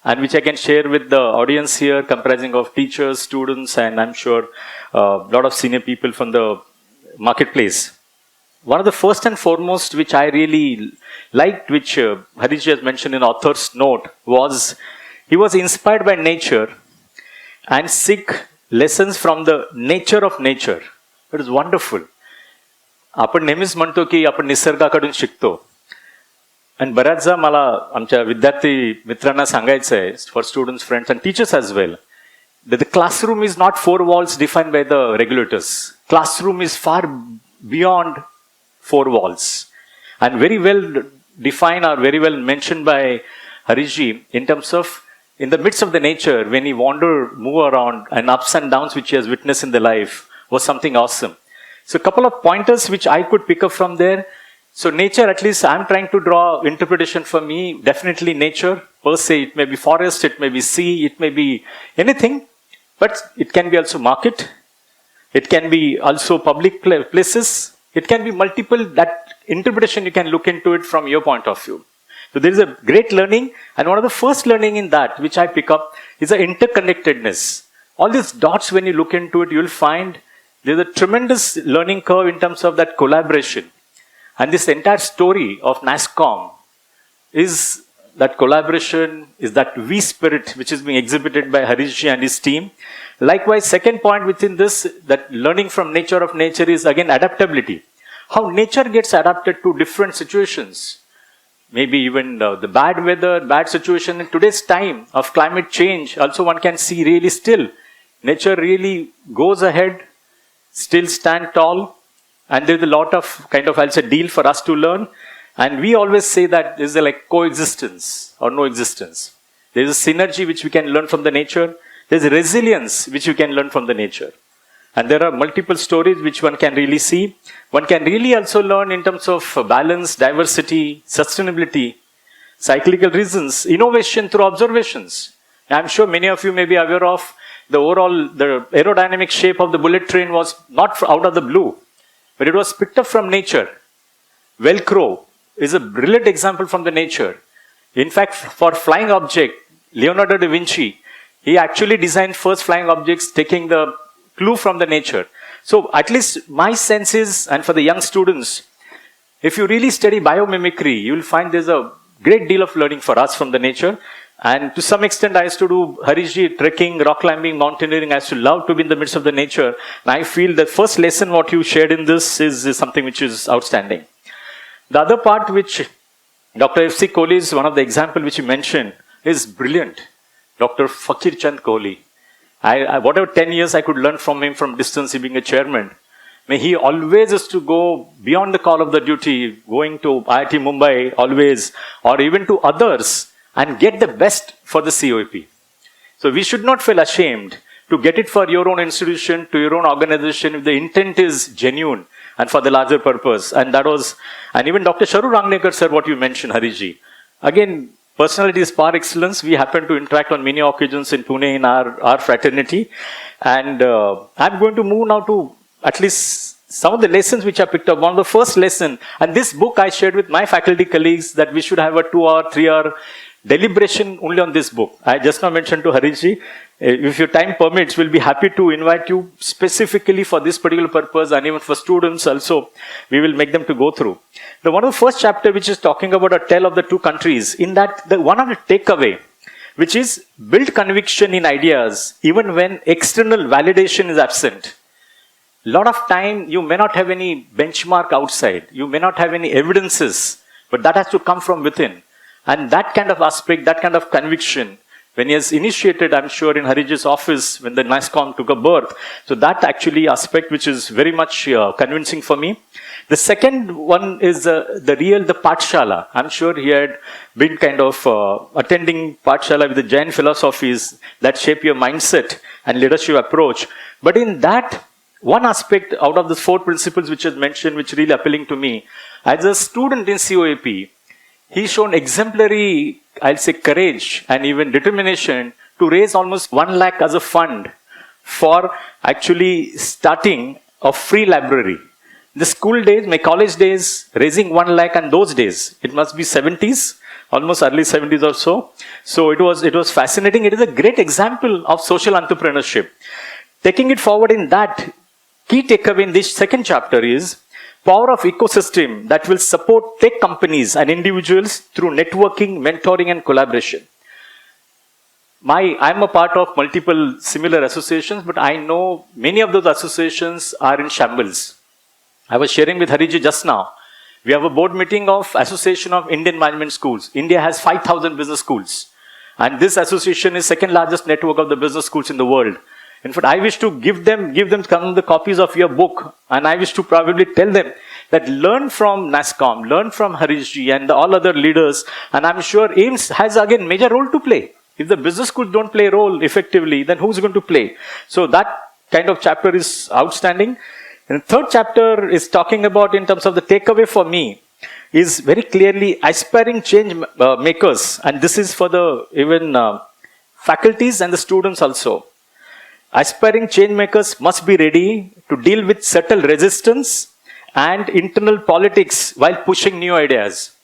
and which I can share with the audience here, comprising of teachers, students, and I'm sure a lot of senior people from the marketplace. One of the first and foremost which I really liked, which Harish has mentioned in author's note, was he was inspired by nature and seek lessons from the nature of nature. It is wonderful. आपण नेहमीच म्हणतो की आपण निसर्गाकडून शिकतो, आणि बऱ्याचदा मला आमच्या विद्यार्थी मित्रांना सांगायचं आहे, for students, friends and teachers as well, that the classroom is not 4 walls defined by the regulators. Classroom is far beyond 4 walls and very well defined or very well mentioned by Harishji in terms of in the midst of the nature when he wandered, move around, and ups and downs which he has witnessed in the life was something awesome. So a couple of pointers which I could pick up from there. So nature, at least I'm trying to draw interpretation for me, definitely nature per se. It may be forest, it may be sea, it may be anything, but it can be also market, it can be also public places, it can be multiple. That interpretation you can look into it from your point of view. So there is a great learning, and one of the first learning in that which I pick up is the interconnectedness. All these dots, when you look into it, you'll find there's a tremendous learning curve in terms of that collaboration. And this entire story of NASSCOM is that collaboration, is that we spirit which is being exhibited by Harishji and his team. Likewise, second point within this, that learning from nature of nature is again adaptability. How nature gets adapted to different situations. Maybe even the bad weather, bad situation in today's time of climate change, also one can see really still. Nature really goes ahead, still stand tall, and there's a lot of kind of, I'll say, deal for us to learn. And we always say that there's a like coexistence or no existence. There's a synergy which we can learn from the nature. There's a resilience which we can learn from the nature. And there are multiple stories which one can really see. One can really also learn in terms of balance, diversity, sustainability, cyclical reasons, innovation through observations. I'm sure many of you may be aware of the aerodynamic shape of the bullet train was not out of the blue, but it was picked up from nature. Velcro is a brilliant example from the nature. In fact, for flying object, Leonardo da Vinci, he actually designed first flying objects taking the clue from the nature. So at least my sense is, and for the young students, if you really study biomimicry, you will find there's a great deal of learning for us from the nature. And to some extent, I used to do Harishji, trekking, rock climbing, mountaineering. I used to love to be in the midst of the nature. And I feel the first lesson what you shared in this is something which is outstanding. The other part which Dr. F.C. Kohli is one of the example which you mentioned is brilliant. Dr. Fakir Chand Kohli. Whatever 10 years I could learn from him from distance, he being a chairman. He always used to go beyond the call of the duty, going to IIT Mumbai always, or even to others, and get the best for the COEP. So we should not feel ashamed to get it for your own institution, to your own organization, if the intent is genuine and for the larger purpose. And even Dr. Sharu Rangnekar sir, what you mentioned, Harishji. Again, personality is par excellence. We happen to interact on many occasions in Pune in our fraternity. And I'm going to move now to at least some of the lessons which I picked up. One of the first lesson, and this book I shared with my faculty colleagues, that we should have a 2-hour, 3-hour deliberation only on this book. I just now mentioned to Harishji, if your time permits, we'll be happy to invite you specifically for this particular purpose, and even for students also, we will make them to go through. One of the first chapter which is talking about a tale of the two countries, in that one of the takeaway, which is build conviction in ideas even when external validation is absent. A lot of time you may not have any benchmark outside, you may not have any evidences, but that has to come from within. And that kind of aspect, that kind of conviction, when he has initiated, I'm sure, in Harishji's office, when the NASSCOM took a birth, so that actually aspect which is very much convincing for me. The second one is the Pathshala. I'm sure he had been kind of attending Pathshala with the Jain philosophies that shape your mindset and leadership approach. But in that, one aspect out of the 4 principles which is mentioned, which really appealing to me, as a student in COAP, he's shown exemplary, I'll say, courage and even determination to raise almost 1 lakh as a fund for actually starting a free library. The school days, my college days, raising 1 lakh, and those days, it must be 70s, almost early 70s or so. So it was fascinating. It is a great example of social entrepreneurship. Taking it forward in that, key takeaway in this second chapter is power of ecosystem that will support tech companies and individuals through networking, mentoring, and collaboration. I'm a part of multiple similar associations, but I know many of those associations are in shambles. I was sharing with Harishji just now. We have a board meeting of Association of Indian Management Schools. India has 5,000 business schools. And this association is second largest network of the business schools in the world. In fact, I wish to give them the copies of your book, and I wish to probably tell them that learn from NASSCOM, learn from Harishji and all other leaders, and I'm sure AIMS has again major role to play. If the business schools don't play a role effectively, then who's going to play? So that kind of chapter is outstanding. And the third chapter is talking about, in terms of the takeaway for me, is very clearly aspiring change makers, and this is for the even faculties and the students also. Aspiring change makers must be ready to deal with subtle resistance and internal politics while pushing new ideas.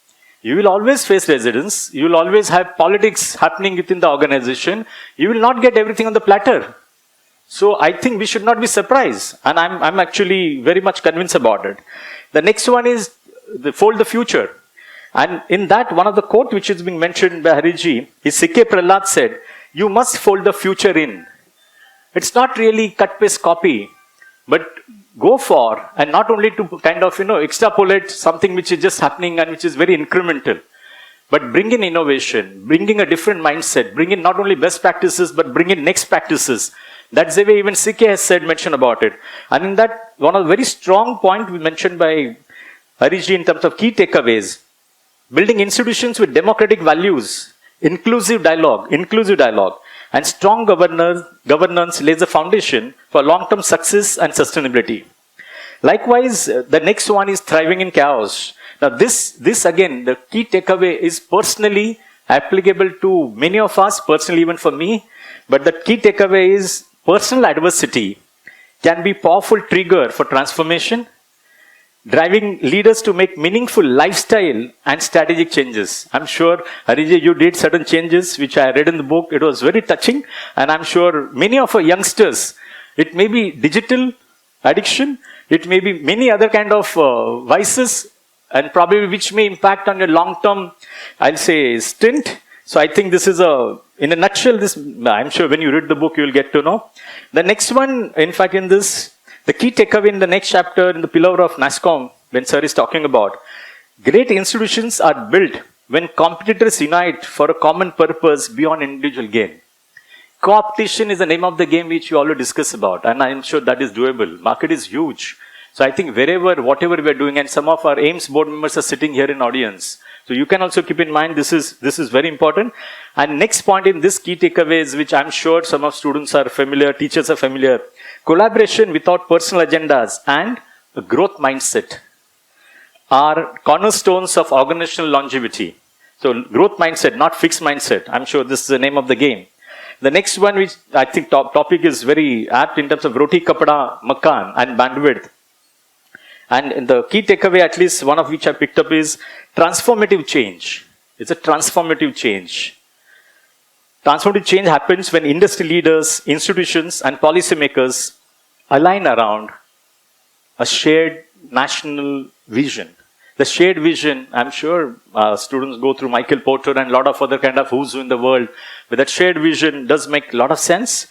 You will always face resistance. You will always have politics happening within the organization. You will not get everything on the platter. So I think we should not be surprised. And I'm actually very much convinced about it. The next one is fold the future. And in that, one of the quote which is being mentioned by Harishji is C.K. Prahlad said, "You must fold the future in." It's not really cut, paste, copy, but go for, and not only to kind of, extrapolate something which is just happening and which is very incremental, but bring in innovation, bring in a different mindset, bring in not only best practices, but bring in next practices. That's the way even CK has mentioned about it. And in that, one of the very strong point mentioned by Harishji in terms of key takeaways, building institutions with democratic values, inclusive dialogue, and strong governance lays the foundation for long-term success and sustainability. Likewise, the next one is thriving in chaos. Now this again, the key takeaway is personally applicable to many of us, personally even for me, but the key takeaway is personal adversity can be powerful trigger for transformation, driving leaders to make meaningful lifestyle and strategic changes. I'm sure, Harishji, you did certain changes, which I read in the book. It was very touching. And I'm sure many of our youngsters, it may be digital addiction, it may be many other kind of vices, and probably which may impact on your long-term, I'll say, stint. So I think this is in a nutshell, this, I'm sure when you read the book, you will get to know. The next one, in fact, in this, the key takeaway in the next chapter, in the pillar of NASSCOM, when Sir is talking about, great institutions are built when competitors unite for a common purpose beyond individual gain. Co-optation is the name of the game which we already discussed about, and I'm sure that is doable. Market is huge. So I think whatever we are doing, and some of our AIMS board members are sitting here in audience. So you can also keep in mind this is very important. And next point in this key takeaways, which I'm sure some of students are familiar, teachers are familiar, collaboration without personal agendas and a growth mindset are cornerstones of organizational longevity. So growth mindset, not fixed mindset. I'm sure this is the name of the game. The next one, which I think topic is very apt in terms of roti, kapada, makan and bandwidth. And in the key takeaway, at least one of which I picked up, is transformative change. It's a transformative change. Transformative change happens when industry leaders, institutions, and policymakers align around a shared national vision. The shared vision, I'm sure students go through Michael Porter and a lot of other kind of who's who in the world, but that shared vision does make a lot of sense.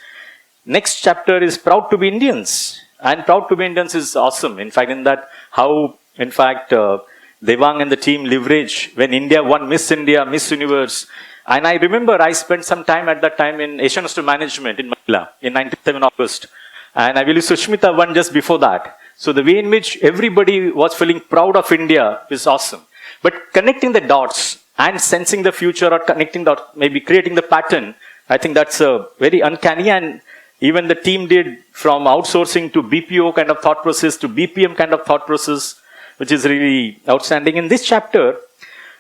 Next chapter is Proud to be Indians. And Proud to be Indians is awesome. In fact, in that, how, in fact, Devang and the team leverage when India won Miss India, Miss Universe. And I remember I spent some time at that time in Asian Institute of Management in Manila in 97 August. And I believe Sushmita won just before that. So the way in which everybody was feeling proud of India is awesome. But connecting the dots and sensing the future, or connecting the, maybe creating the pattern, I think that's very uncanny. And even the team did from outsourcing to BPO kind of thought process to BPM kind of thought process, which is really outstanding. In this chapter,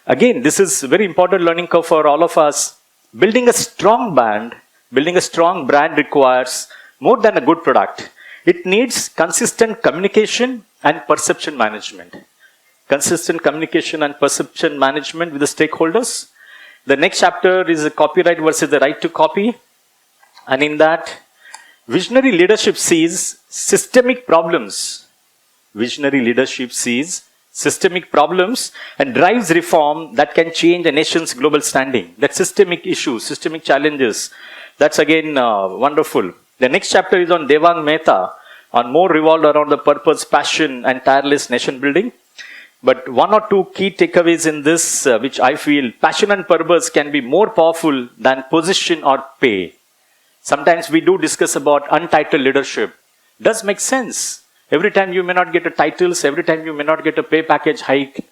again, this is very important learning curve for all of us. Building a strong brand requires more than a good product. It needs consistent communication and perception management. Consistent communication and perception management with the stakeholders. The next chapter is the copyright versus the right to copy. And in that, visionary leadership sees systemic problems. Visionary leadership sees systemic problems and drives reform that can change a nation's global standing. That systemic issues, systemic challenges, that's again wonderful. The next chapter is on Devang Mehta, on more revolved around the purpose, passion and tireless nation building. But one or two key takeaways in this, which I feel passion and purpose can be more powerful than position or pay. Sometimes we do discuss about untitled leadership. Does make sense. Every time you may not get a titles, every time you may not get a pay package hike,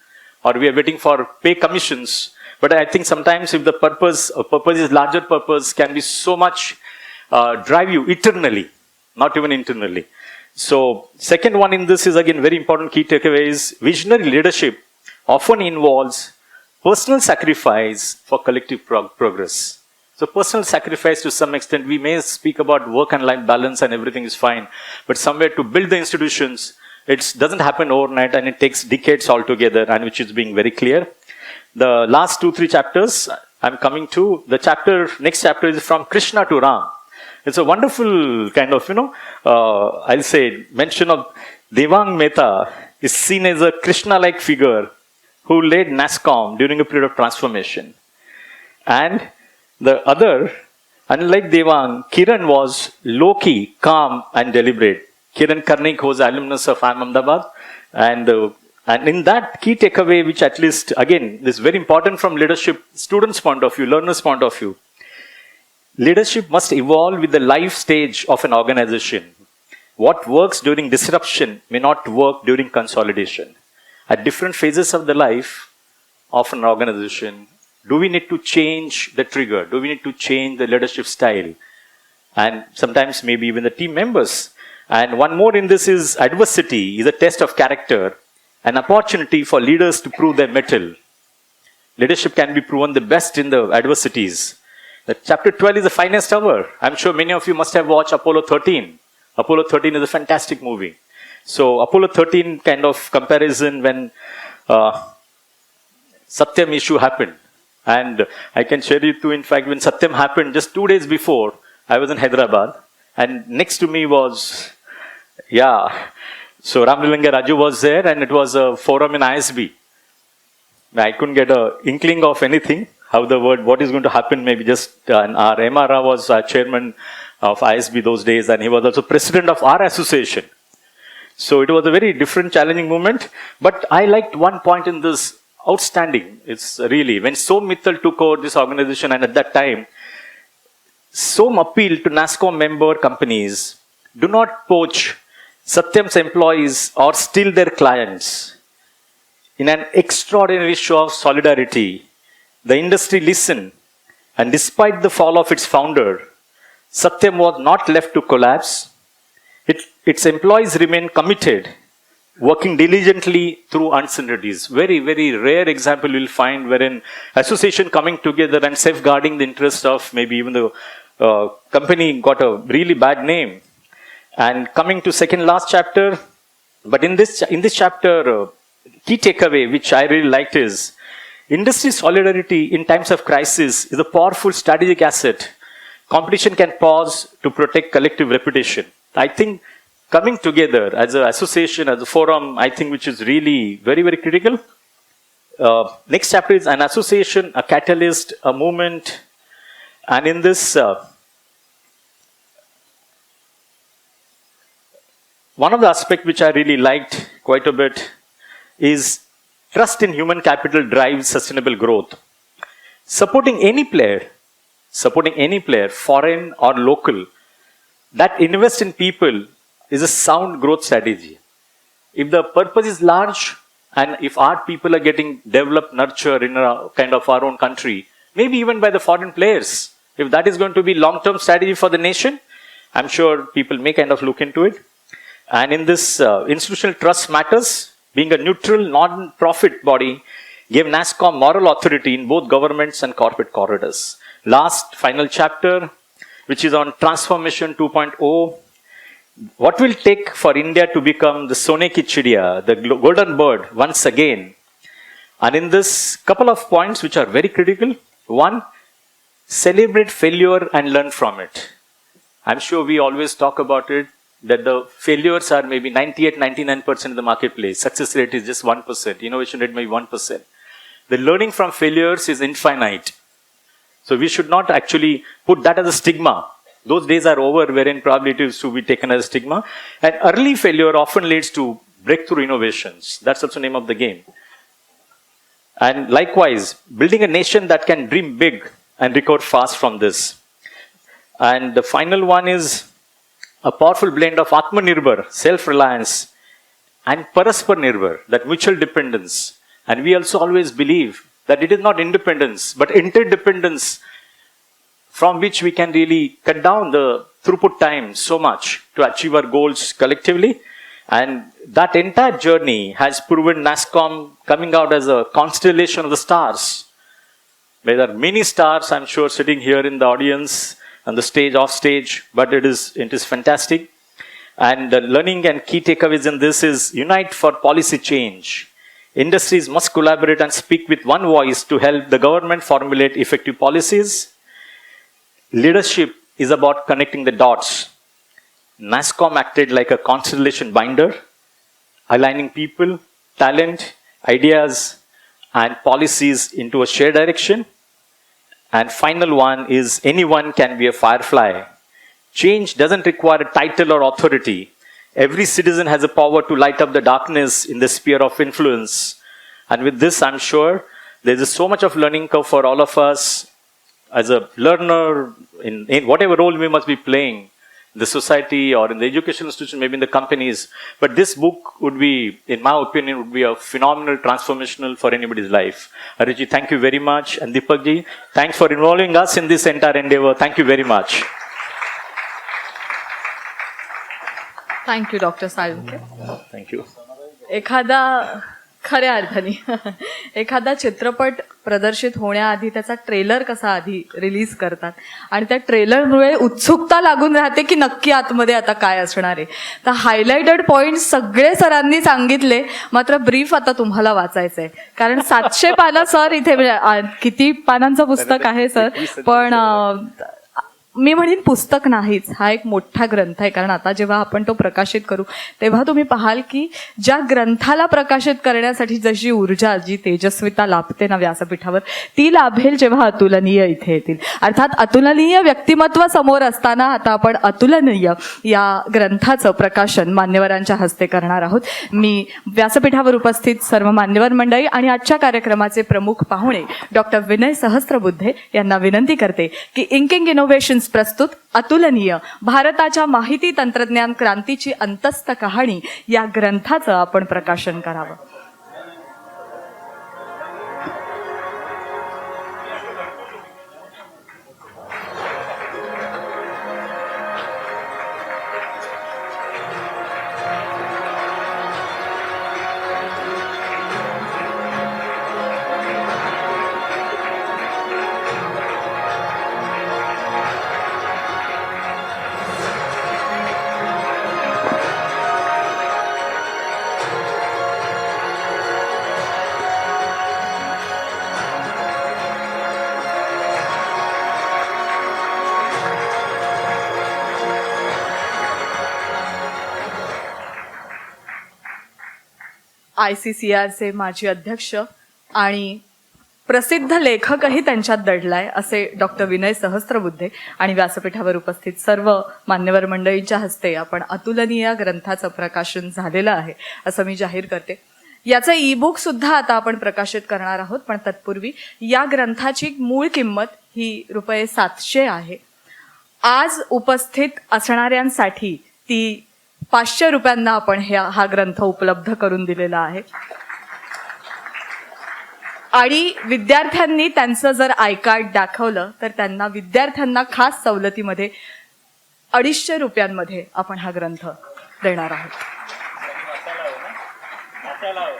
or we are waiting for pay commissions. But I think sometimes if the purpose is larger purpose, can be so much drive you eternally, not even internally. So second one in this is again very important key takeaways. Visionary leadership often involves personal sacrifice for collective progress. So personal sacrifice to some extent, we may speak about work and life balance and everything is fine, but somewhere to build the institutions, it doesn't happen overnight and it takes decades altogether, and which is being very clear. The last 2-3 chapters I'm coming to, next chapter is from Krishna to Ram. It's a wonderful kind of, I'll say, mention of Devang Mehta is seen as a Krishna-like figure who led NASSCOM during a period of transformation. And the other, unlike Devang, Kiran was low-key, calm and deliberate. Kiran Karnik was alumnus of IIM Ahmedabad. And in that key takeaway, which at least, again, is very important from leadership students' point of view, learners' point of view. Leadership must evolve with the life stage of an organization. What works during disruption may not work during consolidation. At different phases of the life of an organization, do we need to change the trigger? Do we need to change the leadership style? And sometimes maybe even the team members. And one more in this is adversity is a test of character, an opportunity for leaders to prove their mettle. Leadership can be proven the best in the adversities. The chapter 12 is the finest hour. I'm sure many of you must have watched Apollo 13. Apollo 13 is a fantastic movie. So Apollo 13 kind of comparison when Satyam issue happened. And I can share you too, in fact, when Satyam happened just 2 days before, I was in Hyderabad. And next to me was, so Ramlilanga Raju was there and it was a forum in ISB. I couldn't get an inkling of anything. how what is going to happen, maybe just, and our MR was chairman of ISB those days, and he was also president of our association. So it was a very different, challenging moment. But I liked one point in this outstanding. It's really, when Som Mittal took over this organization, and at that time, Som appealed to NASSCOM member companies, do not poach Satyam's employees or steal their clients. In an extraordinary show of solidarity, the industry listened, and despite the fall of its founder, Satyam was not left to collapse. Its employees remained committed, working diligently through uncertainties. Very, very rare example you'll find wherein association coming together and safeguarding the interest of maybe even the company got a really bad name. And coming to second last chapter, but in this chapter, key takeaway which I really liked is industry solidarity in times of crisis is a powerful strategic asset. Competition can pause to protect collective reputation. I think coming together as an association, as a forum, I think which is really very, very critical. Next chapter is an association, a catalyst, a movement. And in this, one of the aspects which I really liked quite a bit is trust in human capital drives sustainable growth. Supporting any player, foreign or local, that invest in people is a sound growth strategy. If the purpose is large, and if our people are getting developed, nurtured in a kind of our own country, maybe even by the foreign players, if that is going to be long-term strategy for the nation, I'm sure people may kind of look into it. And in this institutional trust matters, being a neutral, non-profit body, gave NASSCOM moral authority in both governments and corporate corridors. Last, final chapter, which is on transformation 2.0. What will take for India to become the Sone ki Chidiya, the golden bird, once again? And in this, couple of points which are very critical. One, celebrate failure and learn from it. I'm sure we always talk about it, that the failures are maybe 98-99% of the marketplace. Success rate is just 1%. Innovation rate maybe 1%. The learning from failures is infinite. So we should not actually put that as a stigma. Those days are over wherein probably it is to be taken as a stigma. And early failure often leads to breakthrough innovations. That's also the name of the game. And likewise, building a nation that can dream big and recover fast from this. And the final one is a powerful blend of Atmanirbhar, self-reliance, and Paraspar Nirbhar, that mutual dependence. And we also always believe that it is not independence, but interdependence, from which we can really cut down the throughput time so much to achieve our goals collectively. And that entire journey has proven NASSCOM coming out as a constellation of the stars. There are many stars, I'm sure, sitting here in the audience, on the stage, off stage, but it is fantastic. And the learning and key takeaways in this is unite for policy change. Industries must collaborate and speak with one voice to help the government formulate effective policies. Leadership is about connecting the dots. NASSCOM acted like a constellation binder, aligning people, talent, ideas, and policies into a shared direction. And final one is anyone can be a firefly. Change doesn't require a title or authority. Every citizen has a power to light up the darkness in the sphere of influence. And with this, I'm sure there's so much of learning curve for all of us as a learner in whatever role we must be playing in the society or in the educational institution, maybe in the companies. But this book would be, in my opinion, would be a phenomenal, transformational for anybody's life. Ariji, thank you very much. And Deepakji, thanks for involving us in this entire endeavor. Thank you very much. Thank you doctor Salunkhe. Thank you. एखादा खऱ्या अर्थाने एखादा चित्रपट प्रदर्शित होण्याआधी त्याचा ट्रेलर कसा आधी रिलीज करतात आणि त्या ट्रेलरमुळे उत्सुकता लागून राहते की नक्की आतमध्ये आता काय असणार आहे. तर हायलाइटेड पॉइंट सगळे सरांनी सांगितले, मात्र ब्रीफ आता तुम्हाला वाचायचं आहे कारण 700 पानं सर इथे किती पानांचं पुस्तक आहे सर, पण मी म्हणेन पुस्तक नाहीच, हा एक मोठा ग्रंथ आहे. कारण आता जेव्हा आपण तो प्रकाशित करू तेव्हा तुम्ही पाहाल की ज्या ग्रंथाला प्रकाशित करण्यासाठी जशी ऊर्जा, जी तेजस्विता लाभते ना व्यासपीठावर, ती लाभेल जेव्हा अतुलनीय इथे येतील. अर्थात अतुलनीय व्यक्तिमत्व समोर असताना आता आपण अतुलनीय या ग्रंथाचं प्रकाशन मान्यवरांच्या हस्ते करणार आहोत. मी व्यासपीठावर उपस्थित सर्व मान्यवर मंडळी आणि आजच्या कार्यक्रमाचे प्रमुख पाहुणे डॉक्टर विनय सहस्त्रबुद्धे यांना विनंती करते की इंकिंग इनोव्हेशन्स प्रस्तुत अतुलनीय भारताच्या माहिती तंत्रज्ञान क्रांतीची अंतस्थ कहाणी या ग्रंथाचं आपण प्रकाशन करावं. ICCRचे माजी अध्यक्ष आणि प्रसिद्ध लेखकही त्यांच्यात दडलाय असे डॉक्टर विनय सहस्त्रबुद्धे आणि व्यासपीठावर उपस्थित सर्व मान्यवर मंडळींच्या हस्ते आपण अतुलनीय ग्रंथाचं प्रकाशन झालेलं आहे असं मी जाहीर करते. याचं ई-बुक सुद्धा आता आपण प्रकाशित करणार आहोत, पण तत्पूर्वी या ग्रंथाची मूळ किंमत ही ₹700 आहे. आज उपस्थित असणाऱ्यांसाठी ती ₹500 आपण हा ग्रंथ उपलब्ध करून दिलेला आहे. आणि विद्यार्थ्यांनी त्यांचं जर आय कार्ड दाखवलं तर त्यांना विद्यार्थ्यांना खास सवलतीमध्ये ₹250 आपण हा ग्रंथ देणार आहोत.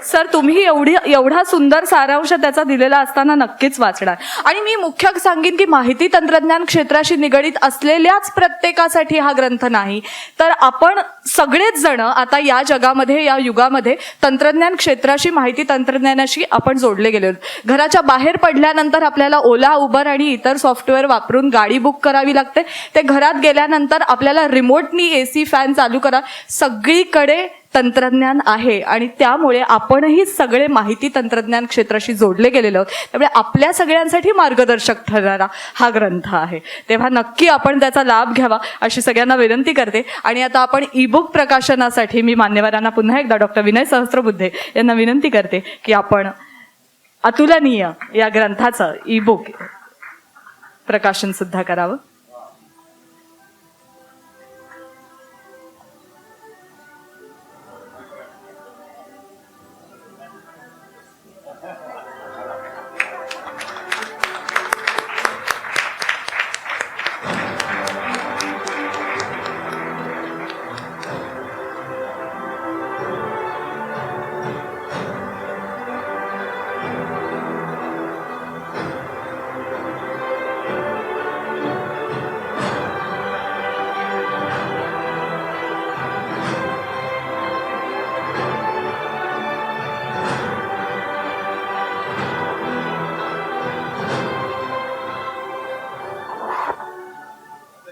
सर, तुम्ही एवढा सुंदर सारांश त्याचा दिलेला असताना नक्कीच वाचणार. आणि मी मुख्य सांगेन की माहिती तंत्रज्ञान क्षेत्राशी निगडीत असलेल्याच प्रत्येकासाठी हा ग्रंथ नाही, तर आपण सगळेच जण आता या जगामध्ये, या युगामध्ये तंत्रज्ञान क्षेत्राशी, माहिती तंत्रज्ञानाशी आपण जोडले गेले आहोत. घराच्या बाहेर पडल्यानंतर आपल्याला ओला, उबर आणि इतर सॉफ्टवेअर वापरून गाडी बुक करावी लागते. ते घरात गेल्यानंतर आपल्याला रिमोटनी AC फॅन चालू करा. सगळीकडे तंत्रज्ञान आहे आणि त्यामुळे आपणही सगळे माहिती तंत्रज्ञान क्षेत्राशी जोडले गेलेलो आहोत. त्यामुळे आपल्या सगळ्यांसाठी मार्गदर्शक ठरणारा हा ग्रंथ आहे. तेव्हा नक्की आपण त्याचा लाभ घ्यावा अशी सगळ्यांना विनंती करते. आणि आता आपण ई-बुक प्रकाशनासाठी मी मान्यवरांना पुन्हा एकदा डॉक्टर विनय सहस्त्रबुद्धे यांना विनंती करते की आपण अतुलनीय या ग्रंथाचं ई-बुक प्रकाशन सुद्धा करावं.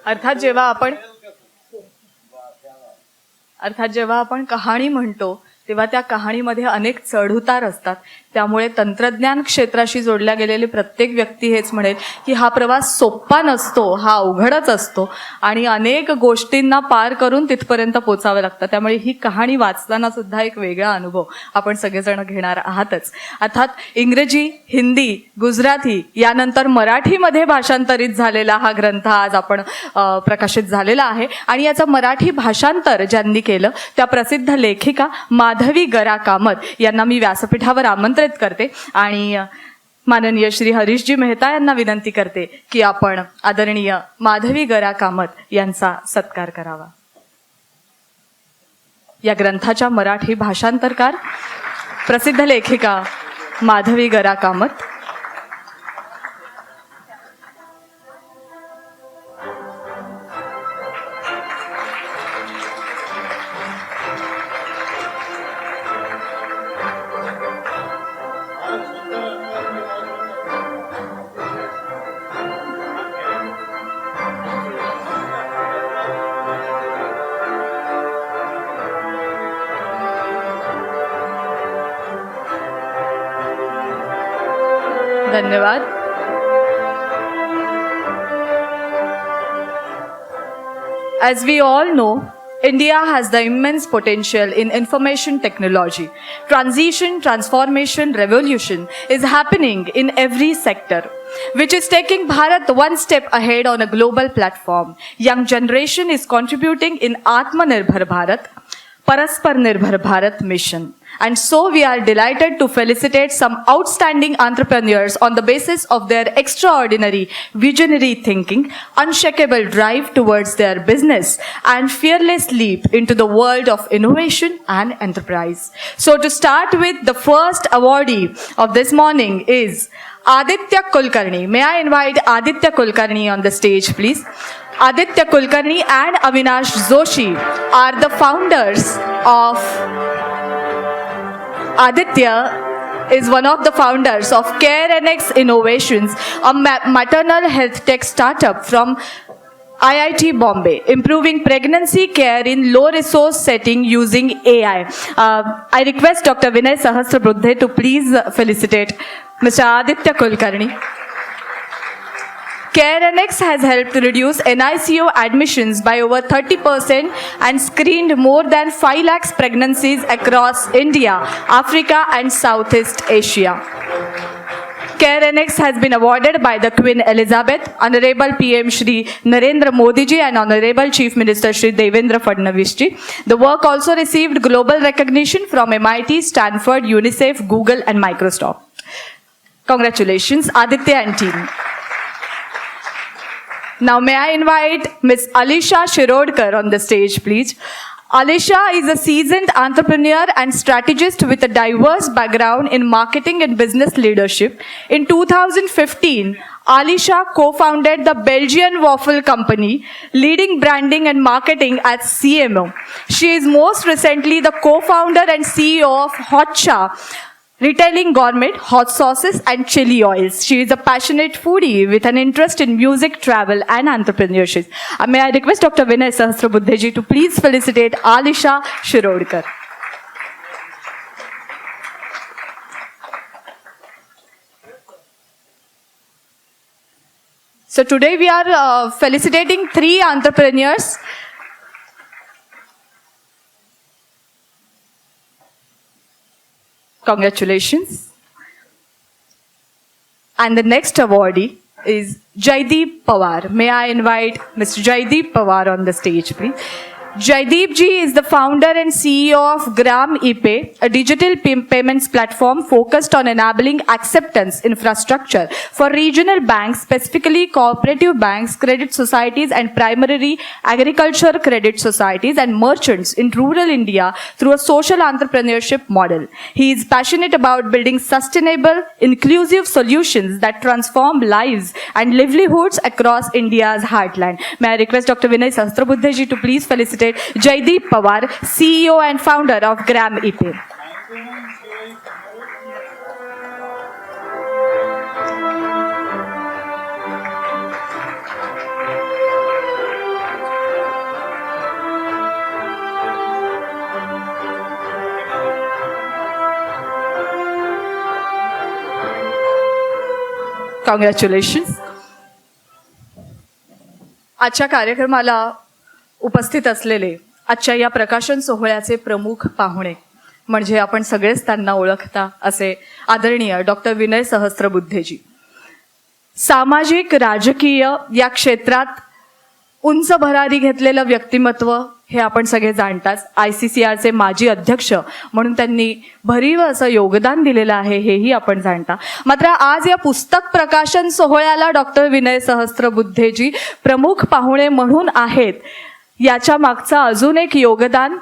अर्थात जेव्हा आपण कहाणी म्हणतो तेव्हा त्या कहाणीमध्ये अनेक चढउतार असतात. त्यामुळे तंत्रज्ञान क्षेत्राशी जोडल्या गेलेली प्रत्येक व्यक्ती हेच म्हणेल की हा प्रवास सोपा नसतो, हा अवघडच असतो आणि अनेक गोष्टींना पार करून तिथपर्यंत पोचावं लागतं. त्यामुळे ही कहाणी वाचताना सुद्धा एक वेगळा अनुभव आपण सगळेजण घेणार आहातच. अर्थात इंग्रजी, हिंदी, गुजराती यानंतर मराठीमध्ये भाषांतरित झालेला हा ग्रंथ आज आपण प्रकाशित झालेला आहे. आणि याचं मराठी भाषांतर ज्यांनी केलं त्या प्रसिद्ध लेखिका माधवी गरा कामत यांना मी व्यासपीठावर आमंत्रित करते आणि माननीय श्री हरीशजी मेहता यांना विनंती करते की आपण आदरणीय माधवी गरा कामत यांचा सत्कार करावा. या ग्रंथाच्या मराठी भाषांतरकार प्रसिद्ध लेखिका माधवी गरा कामत. धन्यवाद. As we all know, India has the immense potential in information technology. Transition, transformation, revolution is happening in every sector, which is taking Bharat one step ahead on a global platform. Young generation is contributing in Atmanirbhar Bharat, Paraspar Nirbhar Bharat mission. And so we are delighted to felicitate some outstanding entrepreneurs on the basis of their extraordinary visionary thinking, unshakable drive towards their business, and fearless leap into the world of innovation and enterprise. So to start with, the first awardee of this morning is Aditya Kulkarni. May I invite Aditya Kulkarni on the stage, please? Aditya Kulkarni and Avinash Joshi are the founders of Aditya is one of the founders of CareNX Innovations, a maternal health tech startup from IIT Bombay, improving pregnancy care in low-resource setting using AI. I request Dr. Vinay Sahasrabuddhe to please felicitate Mr. Aditya Kulkarni. CareNX has helped reduce NICU admissions by over 30% and screened more than 5 lakhs pregnancies across India, Africa and Southeast Asia. CareNX has been awarded by the Queen Elizabeth, Honorable PM Shri Narendra Modi ji and Honorable Chief Minister Shri Devendra Fadnavis ji. The work also received global recognition from MIT, Stanford, UNICEF, Google and Microsoft. Congratulations, Aditya and team. Now may I invite Ms. Alisha Shirodkar on the stage, please. Alisha is a seasoned entrepreneur and strategist with a diverse background in marketing and business leadership. In 2015, Alisha co-founded the Belgian waffle company, leading branding and marketing at CMO. She is most recently the co-founder and CEO of Hotcha, retailing gourmet hot sauces and chili oils. She is a passionate foodie with an interest in music, travel and entrepreneurship. May I request Dr. Vinay Sahasrabuddhe ji to please felicitate Alisha Shirodkar. So today we are felicitating 3 entrepreneurs. Congratulations. And the next awardee is Jaideep Pawar. May I invite Mr. Jaideep Pawar on the stage, please. Jaideep ji is the founder and CEO of Gram ePay, a digital payments platform focused on enabling acceptance infrastructure for regional banks, specifically cooperative banks, credit societies and primary agriculture credit societies and merchants in rural India through a social entrepreneurship model. He is passionate about building sustainable, inclusive solutions that transform lives and livelihoods across India's heartland. May I request Dr. Vinay Sahasrabuddhe ji to please felicitate Jaideep Pawar, CEO and founder of Gram ePay. Congratulations. आजच्या कार्यक्रमाला उपस्थित असलेले आजच्या या प्रकाशन सोहळ्याचे प्रमुख पाहुणे म्हणजे आपण सगळेच त्यांना ओळखता असे आदरणीय डॉक्टर विनय सहस्त्रबुद्धेजी. सामाजिक राजकीय या क्षेत्रात उंच भरारी घेतलेलं व्यक्तिमत्व हे आपण सगळे जाणताच. ICCRचे माजी अध्यक्ष म्हणून त्यांनी भरीव असं योगदान दिलेलं आहे हेही आपण जाणता. मात्र आज या पुस्तक प्रकाशन सोहळ्याला डॉक्टर विनय सहस्त्रबुद्धेजी प्रमुख पाहुणे म्हणून आहेत. याच्या मागचं अजून एक योगदान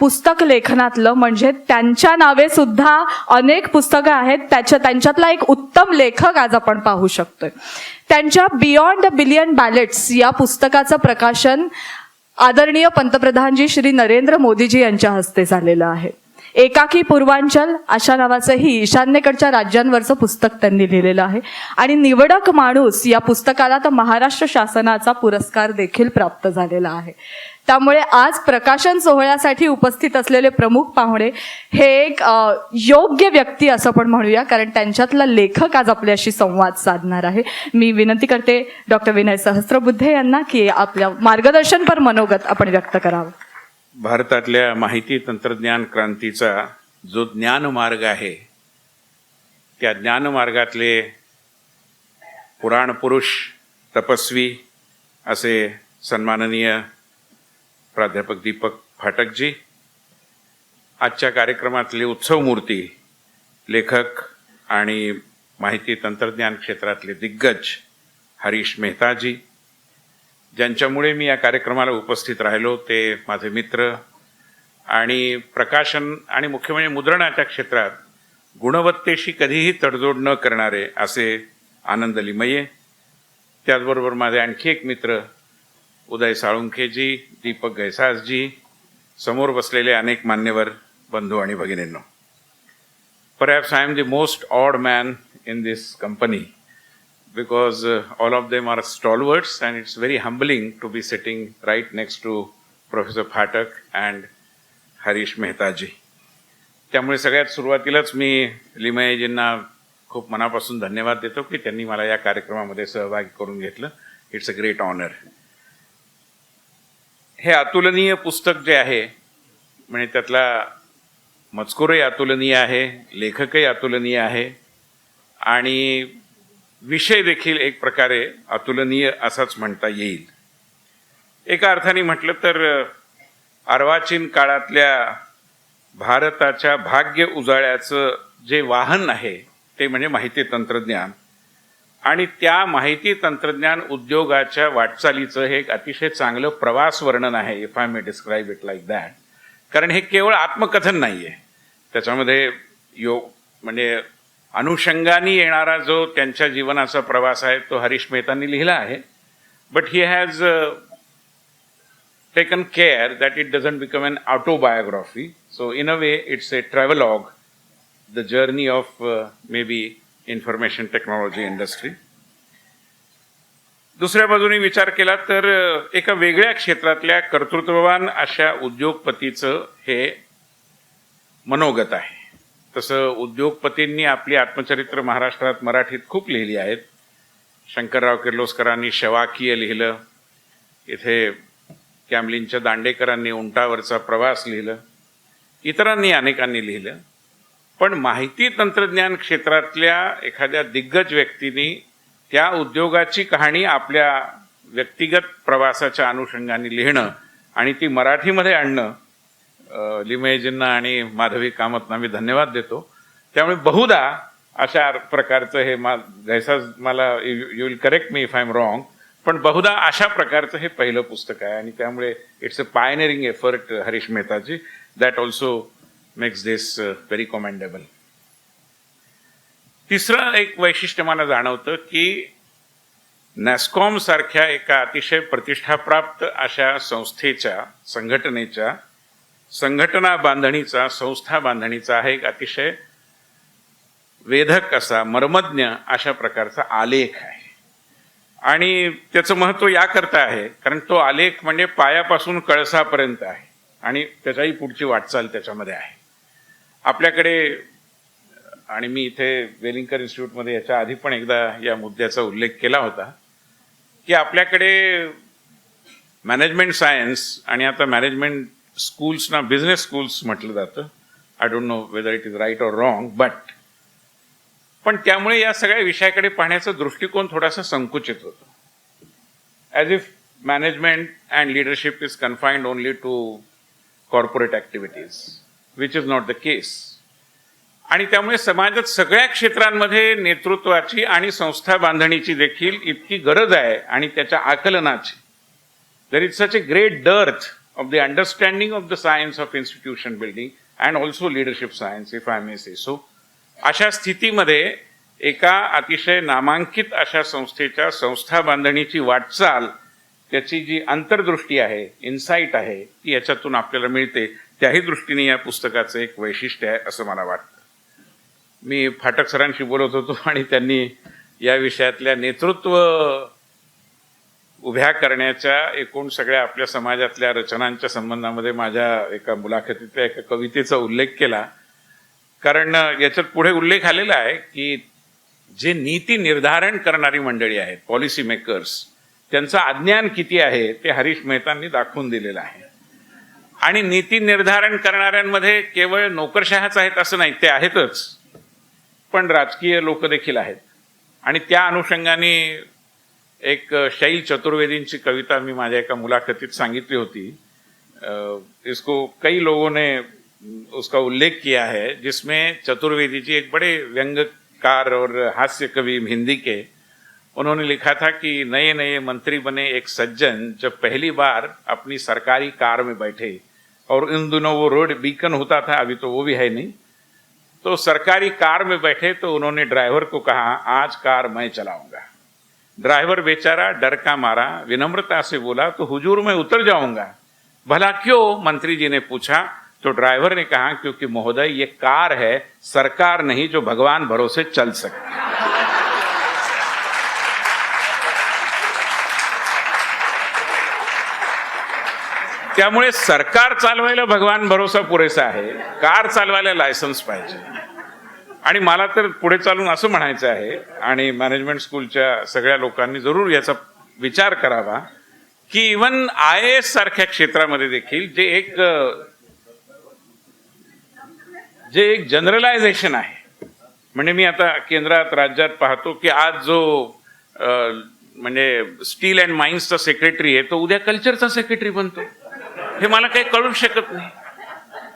पुस्तक लेखनातलं म्हणजे त्यांच्या नावे सुद्धा अनेक पुस्तकं आहेत. त्यांच्यातला एक उत्तम लेखक आज आपण पाहू शकतोय. त्यांच्या बियॉन्ड द बिलियन बॅलेट्स या पुस्तकाचं प्रकाशन आदरणीय पंतप्रधानजी श्री नरेंद्र मोदीजी यांच्या हस्ते झालेलं आहे. एकाकी पूर्वांचल अशा नावाचंही ईशान्येकडच्या राज्यांवरचं पुस्तक त्यांनी लिहिलेलं आहे. आणि निवडक माणूस या पुस्तकाला तर महाराष्ट्र शासनाचा पुरस्कार देखील प्राप्त झालेला आहे. त्यामुळे आज प्रकाशन सोहळ्यासाठी उपस्थित असलेले प्रमुख पाहुणे हे एक योग्य व्यक्ती असं पण म्हणूया, कारण त्यांच्यातला लेखक आज आपल्याशी संवाद साधणार आहे. मी विनंती करते डॉक्टर विनय सहस्त्रबुद्धे यांना की आपल्या मार्गदर्शनपर मनोगत आपण व्यक्त करावं. भारतातल्या माहिती तंत्रज्ञान क्रांतीचा जो ज्ञानमार्ग आहे, त्या ज्ञानमार्गातले पुराण पुरुष तपस्वी असे सन्माननीय प्राध्यापक दीपक फाटकजी, आजच्या कार्यक्रमातले उत्सवमूर्ती लेखक आणि माहिती तंत्रज्ञान क्षेत्रातले दिग्गज हरीश मेहताजी, ज्यांच्यामुळे मी या कार्यक्रमाला उपस्थित राहिलो ते माझे मित्र, आणि प्रकाशन आणि मुख्य म्हणजे मुद्रणाच्या क्षेत्रात गुणवत्तेशी कधीही तडजोड न करणारे असे आनंद लिमये, त्याचबरोबर माझे आणखी एक मित्र उदय साळुंखेजी, दीपक गैसासजी, समोर बसलेले अनेक मान्यवर बंधू आणि भगिनींनो. Perhaps I am the most odd man in this company because all of them are stalwarts and it's very humbling to be sitting right next to Professor Phatak and Harish Mehtaji. त्यामुळे सगळ्यात सुरुवातीलाच मी लिमयेजींना खूप मनापासून धन्यवाद देतो की त्यांनी मला या कार्यक्रमामध्ये सहभागी करून घेतलं. It's a great honour. हे अतुलनीय पुस्तक जे आहे, म्हणजे त्यातला मजकूरही अतुलनीय आहे, लेखकही अतुलनीय आहे आणि विषय देखील एक प्रकारे अतुलनीय असाच म्हणता येईल. एका अर्थाने म्हटलं तर अर्वाचीन काळातल्या भारताच्या भाग्य उजाळ्याचं जे वाहन आहे ते म्हणजे माहिती तंत्रज्ञान, आणि त्या माहिती तंत्रज्ञान उद्योगाच्या वाटचालीचं हे एक अतिशय चांगलं प्रवास वर्णन आहे, if I may describe it like that. कारण हे केवळ आत्मकथन नाही आहे, त्याच्यामध्ये म्हणजे अनुषंगाने येणारा जो त्यांच्या जीवनाचा प्रवास आहे तो हरीश मेहतांनी लिहिला आहे. But he has taken care that it doesn't become an autobiography. So in a way it's a travelogue, the journey of may be information technology industry. दुसऱ्या बाजूने विचार केला तर एका वेगळ्या क्षेत्रातल्या कर्तृत्ववान अशा उद्योगपतीचं हे मनोगत आहे. तसं उद्योगपतींनी आपली आत्मचरित्र महाराष्ट्रात मराठीत खूप लिहिली आहेत. शंकरराव किर्लोस्करांनी शवाकीय लिहिलं, इथे कॅमलिनच्या दांडेकरांनी उंटावरचा प्रवास लिहिलं, इतरांनी अनेकांनी लिहिलं. पण माहिती तंत्रज्ञान क्षेत्रातल्या एखाद्या दिग्गज व्यक्तींनी त्या उद्योगाची कहाणी आपल्या व्यक्तिगत प्रवासाच्या अनुषंगाने लिहिणं आणि ती मराठीमध्ये आणणं, लिमयेजींना आणि माधवी कामतना मी धन्यवाद देतो. त्यामुळे बहुधा अशा प्रकारचं हे मला you will correct me if I am wrong, पण बहुधा अशा प्रकारचं हे पहिलं पुस्तक आहे आणि त्यामुळे it's a pioneering effort Harish मेहताजी. That also makes this very commendable. तिसरं एक वैशिष्ट्य मला जाणवतं की नॅस्कॉम सारख्या एका अतिशय प्रतिष्ठाप्राप्त अशा संस्थेच्या संघटनेच्या संघटना बांधणीचा, संस्था बांधणीचा आहे एक अतिशय वेधक असा मर्मज्ञ अशा प्रकारचा आलेख आहे. आणि त्याचं महत्त्व याकरता आहे कारण तो आलेख म्हणजे पायापासून कळसापर्यंत आहे आणि त्याच्याही पुढची वाटचाल त्याच्यामध्ये आहे. आपल्याकडे, आणि मी इथे वेलिंगकर इन्स्टिट्यूटमध्ये याच्या आधी पण एकदा या मुद्द्याचा उल्लेख केला होता की आपल्याकडे मॅनेजमेंट सायन्स आणि आता मॅनेजमेंट स्कूल्सना बिझनेस स्कूल्स म्हटलं जातं. I don't know whether it is right or wrong, पण त्यामुळे या सगळ्या विषयाकडे पाहण्याचा दृष्टिकोन थोडासा संकुचित होतो. As if management and leadership is confined only to corporate activities, which is not the case. आणि त्यामुळे समाजात सगळ्या क्षेत्रांमध्ये नेतृत्वाची आणि संस्था बांधणीची देखील इतकी गरज आहे आणि त्याच्या आकलनाची. There is such a great dearth of the understanding of the science of institution building and also leadership science, if I may say so. अशा स्थितीमध्ये एका अतिशय नामांकित अशा संस्थेच्या संस्था बांधणीची वाटचाल, त्याची जी अंतर्दृष्टी आहे, इन्साईट आहे, ती याच्यातून आपल्याला मिळते. त्याही दृष्टीने या पुस्तकाचं एक वैशिष्ट्य आहे असं मला वाटतं. मी फाटक सरांशी बोलत होतो आणि त्यांनी या विषयातल्या नेतृत्व उभ्या करण्याच्या एकूण सगळ्या आपल्या समाजातल्या रचनांच्या संबंधामध्ये माझ्या एका मुलाखतीतल्या एका कवितेचा उल्लेख केला. कारण याच्यात पुढे उल्लेख आलेला आहे की जे नीती निर्धारण करणारी मंडळी आहेत, पॉलिसी मेकर्स, त्यांचं अज्ञान किती आहे ते हरीश मेहतांनी दाखवून दिलेलं आहे. आणि नीती निर्धारण करणाऱ्यांमध्ये केवळ नोकरशहाच आहेत असं नाही, ते आहेतच, पण राजकीय लोक देखील आहेत. आणि त्या अनुषंगाने एक शैल चतुर्वेदींची कविता मी माझ्या एका मुलाखतीत सांगितली होती. इसको कई लोगों ने उसका उल्लेख किया है, जिसमें चतुर्वेदी जी एक बड़े व्यंग्यकार और हास्य कवि हिंदी के, उन्होंने लिखा था कि नए नए मंत्री बने एक सज्जन जब पहली बार अपनी सरकारी कार में बैठे, और इन दिनों वो रोड बीकन होता था, अभी तो वो भी है नहीं, तो सरकारी कार में बैठे तो उन्होंने ड्राइवर को कहा आज कार मैं चलाऊंगा. ड्राइवर बेचारा डर का मारा विनम्रता से बोला तो हुजूर मैं उतर जाऊंगा. भला क्यों, मंत्री जी ने पूछा. तो ड्राइवर ने कहा क्योंकि महोदय ये कार है, सरकार नहीं जो भगवान भरोसे चल सकती. त्यामुळे सरकार चालवायला भगवान भरोसा पुरेसा आहे, कार चालवायला लायसन्स पाहिजे. आणि मला तर पुढे चालून असं म्हणायचं आहे, आणि मॅनेजमेंट स्कूलच्या सगळ्या लोकांनी जरूर याचा विचार करावा की इव्हन IAS सारख्या क्षेत्रामध्ये देखील जे एक जनरलायझेशन आहे, म्हणजे मी आता केंद्रात राज्यात पाहतो की आज जो म्हणजे स्टील अँड माइन्सचा सेक्रेटरी आहे तो उद्या कल्चरचा सेक्रेटरी बनतो. हे मला काही कळू शकत नाही.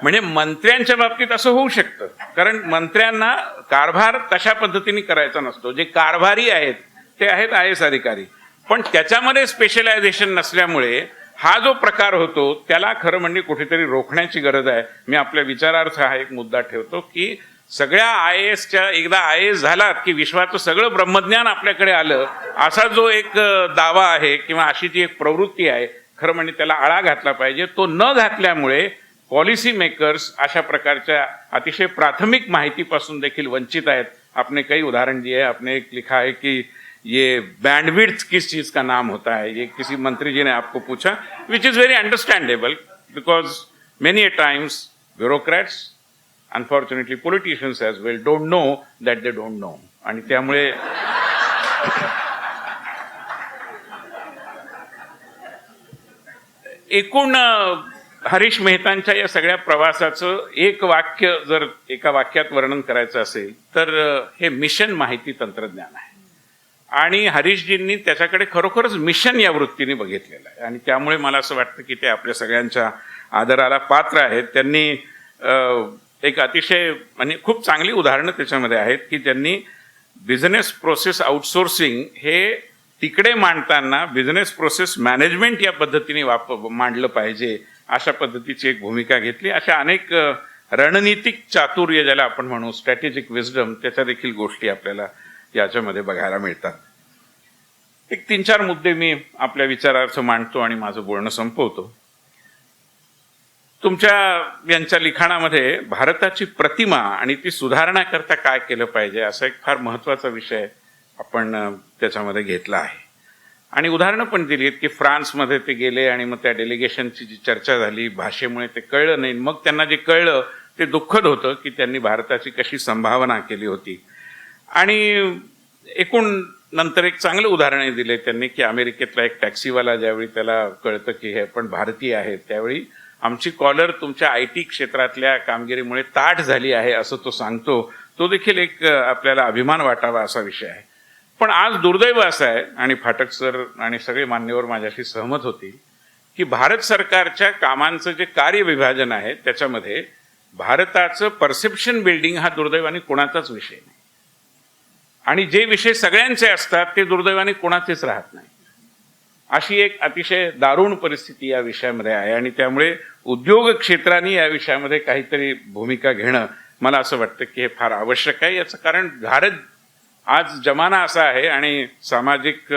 म्हणजे मंत्र्यांच्या बाबतीत असं होऊ शकतं, कारण मंत्र्यांना कारभार तशा पद्धतीने करायचा नसतो. जे कारभारी आहेत ते आहेत IAS अधिकारी, पण त्याच्यामध्ये स्पेशलायझेशन नसल्यामुळे हा जो प्रकार होतो त्याला खरं म्हणजे कुठेतरी रोखण्याची गरज आहे. मी आपल्या विचारार्थ हा एक मुद्दा ठेवतो की सगळ्या IASच्या एकदा IAS झालात की विश्वाचं सगळं ब्रह्मज्ञान आपल्याकडे आलं, असा जो एक दावा आहे किंवा अशी जी एक प्रवृत्ती आहे, खरं म्हणजे त्याला आळा घातला पाहिजे. तो न घातल्यामुळे पॉलिसी मेकर्स अशा प्रकारच्या अतिशय प्राथमिक माहितीपासून देखील वंचित आहेत. आपने कई उदाहरण दिए. आपने एक लिखा है कि ये बैंडविड्थ किस चीज़ का नाम होता है, ये किसी मंत्री जी ने आपको पूछा, which is very understandable because many a times bureaucrats, unfortunately politicians as well, don't know that they don't know. आणि त्यामुळे एकूण हरीश मेहतांच्या या सगळ्या प्रवासाचं एक वाक्य जर एका वाक्यात वर्णन करायचं असेल तर हे मिशन माहिती तंत्रज्ञान आहे. आणि हरीशजींनी त्याच्याकडे खरोखरच मिशन या वृत्तीने बघितलेलं आहे, आणि त्यामुळे मला असं वाटतं की ते आपल्या सगळ्यांच्या आदराला पात्र आहेत. त्यांनी एक अतिशय म्हणजे खूप चांगली उदाहरणं त्याच्यामध्ये आहेत की त्यांनी बिझनेस प्रोसेस आउटसोर्सिंग हे तिकडे मांडताना बिझनेस प्रोसेस मॅनेजमेंट या पद्धतीने मांडलं पाहिजे अशा पद्धतीची एक भूमिका घेतली. अशा अनेक रणनीतिक चातुर्य ज्याला आपण म्हणू, स्ट्रॅटेजिक विजडम, त्याच्या देखील गोष्टी आपल्याला याच्यामध्ये बघायला मिळतात. एक 3-4 मुद्दे मी आपल्या विचारार्थ मांडतो आणि माझं बोलणं संपवतो. तुमच्या यांच्या लिखाणामध्ये भारताची प्रतिमा आणि ती सुधारण्याकरता काय केलं पाहिजे असा एक फार महत्त्वाचा विषय आपण त्याच्यामध्ये घेतला आहे. आणि उदाहरणं पण दिलीत की फ्रान्समध्ये ते गेले आणि मग त्या डेलिगेशनची जी चर्चा झाली, भाषेमुळे ते कळलं नाही, मग त्यांना जे कळलं ते दुःखद होतं की त्यांनी भारताची कशी संभावना केली होती. आणि एकूण नंतर एक चांगलं उदाहरण दिले त्यांनी की अमेरिकेतला एक टॅक्सीवाला ज्यावेळी त्याला कळतं की हे पण भारतीय आहेत, त्यावेळी आमची कॉलर तुमच्या IT क्षेत्रातल्या कामगिरीमुळे ताठ झाली आहे असं तो सांगतो. तो देखील एक आपल्याला अभिमान वाटावा असा विषय आहे. पण आज दुर्दैव असं आहे, आणि फाटक सर आणि सगळे मान्यवर माझ्याशी सहमत होतील, की भारत सरकारच्या कामांचं जे कार्यविभाजन आहे त्याच्यामध्ये भारताचं परसेप्शन बिल्डिंग हा दुर्दैवाने कोणाचाच विषय नाही, आणि जे विषय सगळ्यांचे असतात ते दुर्दैवाने कोणाचेच राहत नाही. अशी एक अतिशय दारुण परिस्थिती या विषयामध्ये आहे. आणि त्यामुळे उद्योग क्षेत्राने या विषयामध्ये काहीतरी भूमिका घेणं मला असं वाटतं की हे फार आवश्यक आहे. याचं कारण भारत आज जमाना असा आहे आणि सामाजिक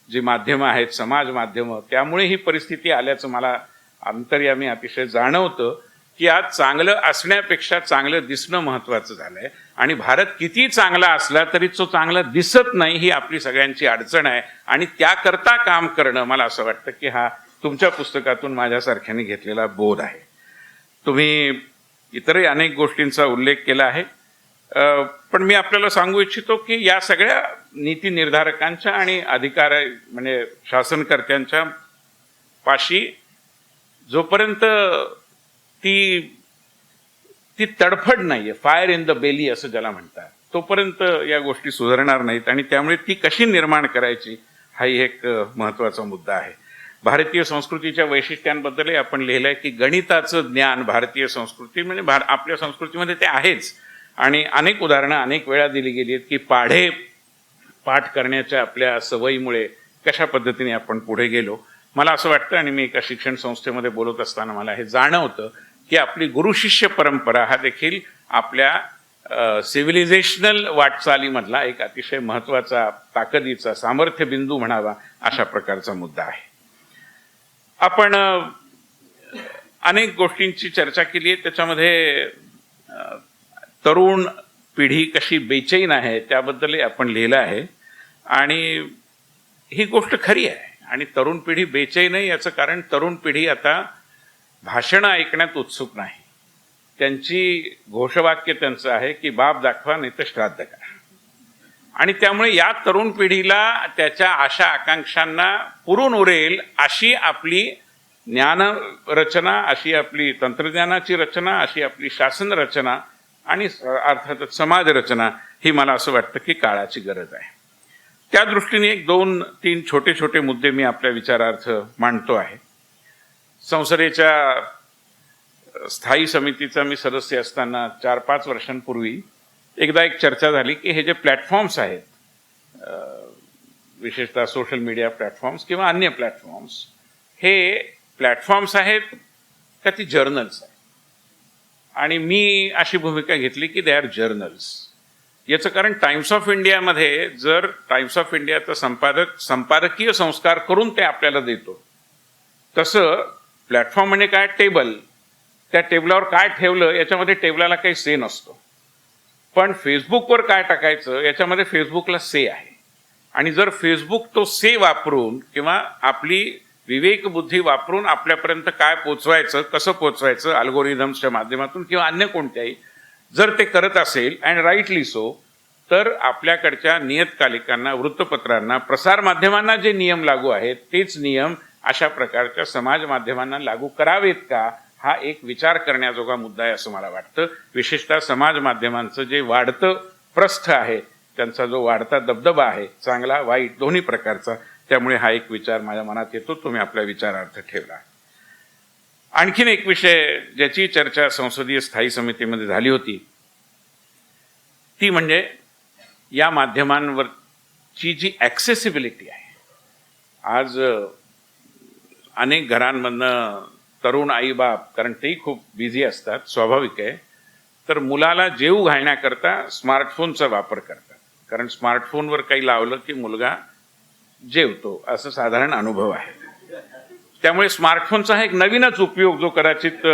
जी माध्यमं आहेत, समाज माध्यमं, त्यामुळे ही परिस्थिती आल्याचं मला अंतर्यामी अतिशय जाणवतं की आज चांगलं असण्यापेक्षा चांगलं दिसणं महत्त्वाचं झालंय आणि भारत किती चांगला असला तरी तो चांगला दिसत नाही, ही आपली सगळ्यांची अडचण आहे. आणि त्याकरता काम करणं, मला असं वाटतं की हा तुमच्या पुस्तकातून माझ्यासारख्याने घेतलेला बोध आहे. तुम्ही इतरही अनेक गोष्टींचा उल्लेख केला आहे, पण मी आपल्याला सांगू इच्छितो की या सगळ्या नीती निर्धारकांच्या आणि अधिकार म्हणजे शासनकर्त्यांच्या पाशी जोपर्यंत ती तडफड नाहीये, फायर इन द बेली असं ज्याला म्हणतात, तोपर्यंत या गोष्टी सुधारणार नाहीत. आणि त्यामुळे ती कशी निर्माण करायची हाही एक महत्त्वाचा मुद्दा आहे. भारतीय संस्कृतीच्या वैशिष्ट्यांबद्दलही आपण लिहिलंय की गणिताचं ज्ञान भारतीय संस्कृती म्हणजे आपल्या संस्कृतीमध्ये ते आहेच. आणि अनेक उदाहरणं अनेक वेळा दिली गेली आहेत की पाढे पाठ करण्याच्या आपल्या सवयीमुळे कशा पद्धतीने आपण पुढे गेलो. मला असं वाटतं, आणि मी एका शिक्षण संस्थेमध्ये बोलत असताना मला हे जाणवतं की आपली गुरु शिष्य परंपरा हा देखील आपल्या सिव्हिलायझेशनल वाटचालीमधला एक अतिशय महत्त्वाचा, ताकदीचा, सामर्थ्य बिंदू म्हणावा अशा प्रकारचा मुद्दा आहे. आपण अनेक गोष्टींची चर्चा केली आहे, त्याच्यामध्ये तरुण पिढी कशी बेचैन आहे त्याबद्दलही आपण लिहिलं आहे. आणि ही गोष्ट खरी आहे. आणि तरुण पिढी बेचैन आहे याचं कारण तरुण पिढी आता भाषणं ऐकण्यात उत्सुक नाही. त्यांची घोषवाक्य त्यांचं आहे की बाप दाखवा नाही तर श्राद्ध करा. आणि त्यामुळे या तरुण पिढीला त्याच्या आशा आकांक्षांना पुरून उरेल अशी आपली ज्ञान रचना, अशी आपली तंत्रज्ञानाची रचना, अशी आपली शासन रचना आणि अर्थातच समाज रचना ही मला असं वाटतं की काळाची गरज आहे. त्या दृष्टीने 2-3 छोटे छोटे मुद्दे मी आपल्या विचारार्थ मांडतो आहे. संसदेच्या स्थायी समितीचा मी सदस्य असताना 4-5 वर्षांपूर्वी एकदा एक चर्चा झाली की हे जे प्लॅटफॉर्म्स आहेत, विशेषतः सोशल मीडिया प्लॅटफॉर्म्स किंवा अन्य प्लॅटफॉर्म्स, हे प्लॅटफॉर्म्स आहेत का ती जर्नल्स आहेत. आणि मी अशी भूमिका घेतली की दे आर जर्नल्स. याचं कारण टाइम्स ऑफ इंडियामध्ये जर टाइम्स ऑफ इंडियाचा संपादकीय संस्कार करून ते आपल्याला देतो, तसं प्लॅटफॉर्म म्हणजे काय, टेबल, त्या टेबलावर काय ठेवलं याच्यामध्ये टेबलाला काही से नसतो. पण फेसबुकवर काय टाकायचं याच्यामध्ये फेसबुकला से आहे. आणि जर फेसबुक तो से वापरून किंवा आपली विवेकबुद्धी वापरून आपल्यापर्यंत काय पोचवायचं, कसं पोचवायचं, अल्गोरिदम्सच्या माध्यमातून किंवा अन्य कोणत्याही, जर ते करत असेल अँड राईटली सो, तर आपल्याकडच्या नियतकालिकांना, वृत्तपत्रांना, प्रसारमाध्यमांना जे नियम लागू आहेत तेच नियम अशा प्रकारच्या समाज माध्यमांना लागू करावेत का, हा एक विचार करण्याजोगा मुद्दा आहे असं मला वाटतं. विशेषतः समाज माध्यमांचं जे वाढतं प्रस्थ आहे, त्यांचा जो वाढता दबदबा आहे, चांगला वाईट दोन्ही प्रकारचा, त्यामुळे हा एक विचार माझ्या मनात येतो, तो मी आपल्या विचारार्थ ठेवला. आणखीन एक विषय ज्याची चर्चा संसदीय स्थायी समितीमध्ये झाली होती ती म्हणजे या माध्यमांवरची जी ॲक्सेसिबिलिटी आहे. आज अनेक घरांमधनं तरुण आईबाप, कारण तेही खूप बिझी असतात, स्वाभाविक आहे, तर मुलाला जेवू घालण्याकरता स्मार्टफोनचा वापर करतात. कारण स्मार्टफोनवर काही लावलं की मुलगा जेवतो, असं साधारण अनुभव आहे. त्यामुळे स्मार्टफोनचा हा एक नवीनच उपयोग जो कदाचित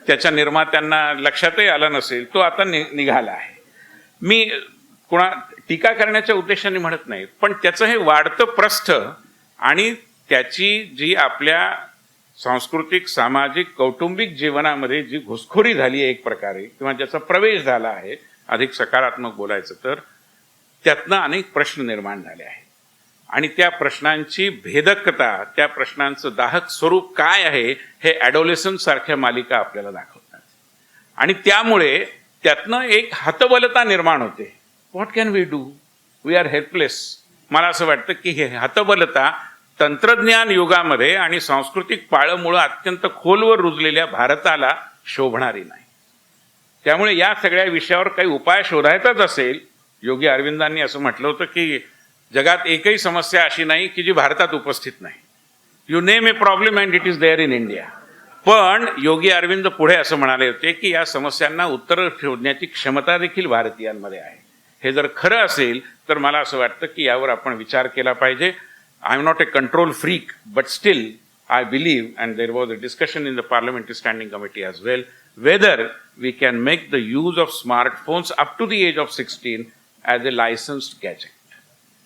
त्याच्या निर्मात्यांना लक्षातही आला नसेल, तो आता निघाला आहे. मी कोणा टीका करण्याच्या उद्देशाने म्हणत नाही, पण त्याचं हे वाढतं प्रस्थ आणि त्याची जी आपल्या सांस्कृतिक, सामाजिक, कौटुंबिक जीवनामध्ये जी घुसखोरी झाली आहे एक प्रकारे, किंवा ज्याचा प्रवेश झाला आहे, अधिक सकारात्मक बोलायचं तर, त्यातनं अनेक प्रश्न निर्माण झाले आहेत. आणि त्या प्रश्नांची भेदकता, त्या प्रश्नांचं दाहक स्वरूप काय आहे हे ॲडोलेसन्स सारख्या मालिका आपल्याला दाखवतात. आणि त्यामुळे त्यातनं एक हतबलता निर्माण होते. What can we do, we are helpless. मला असं वाटतं की हे हतबलता तंत्रज्ञान युगामध्ये आणि सांस्कृतिक पाळंमुळं अत्यंत खोलवर रुजलेल्या भारताला शोभणारी नाही. त्यामुळे या सगळ्या विषयावर काही उपाय शोधायचाच असेल, योगी अरविंदांनी असं म्हटलं होतं की जगात एकही समस्या अशी नाही की जी भारतात उपस्थित नाही. You name a problem and it is there in India. पण योगी अरविंद पुढे असं म्हणाले होते की या समस्यांना उत्तर शोधण्याची क्षमता देखील भारतीयांमध्ये आहे. हे जर खरं असेल तर मला असं वाटतं की यावर आपण विचार केला पाहिजे. I am not a control freak, but still I believe, and there was a discussion in the Parliamentary Standing Committee as well, whether we can make the use of smartphones up to the age of 16 as a licensed gadget.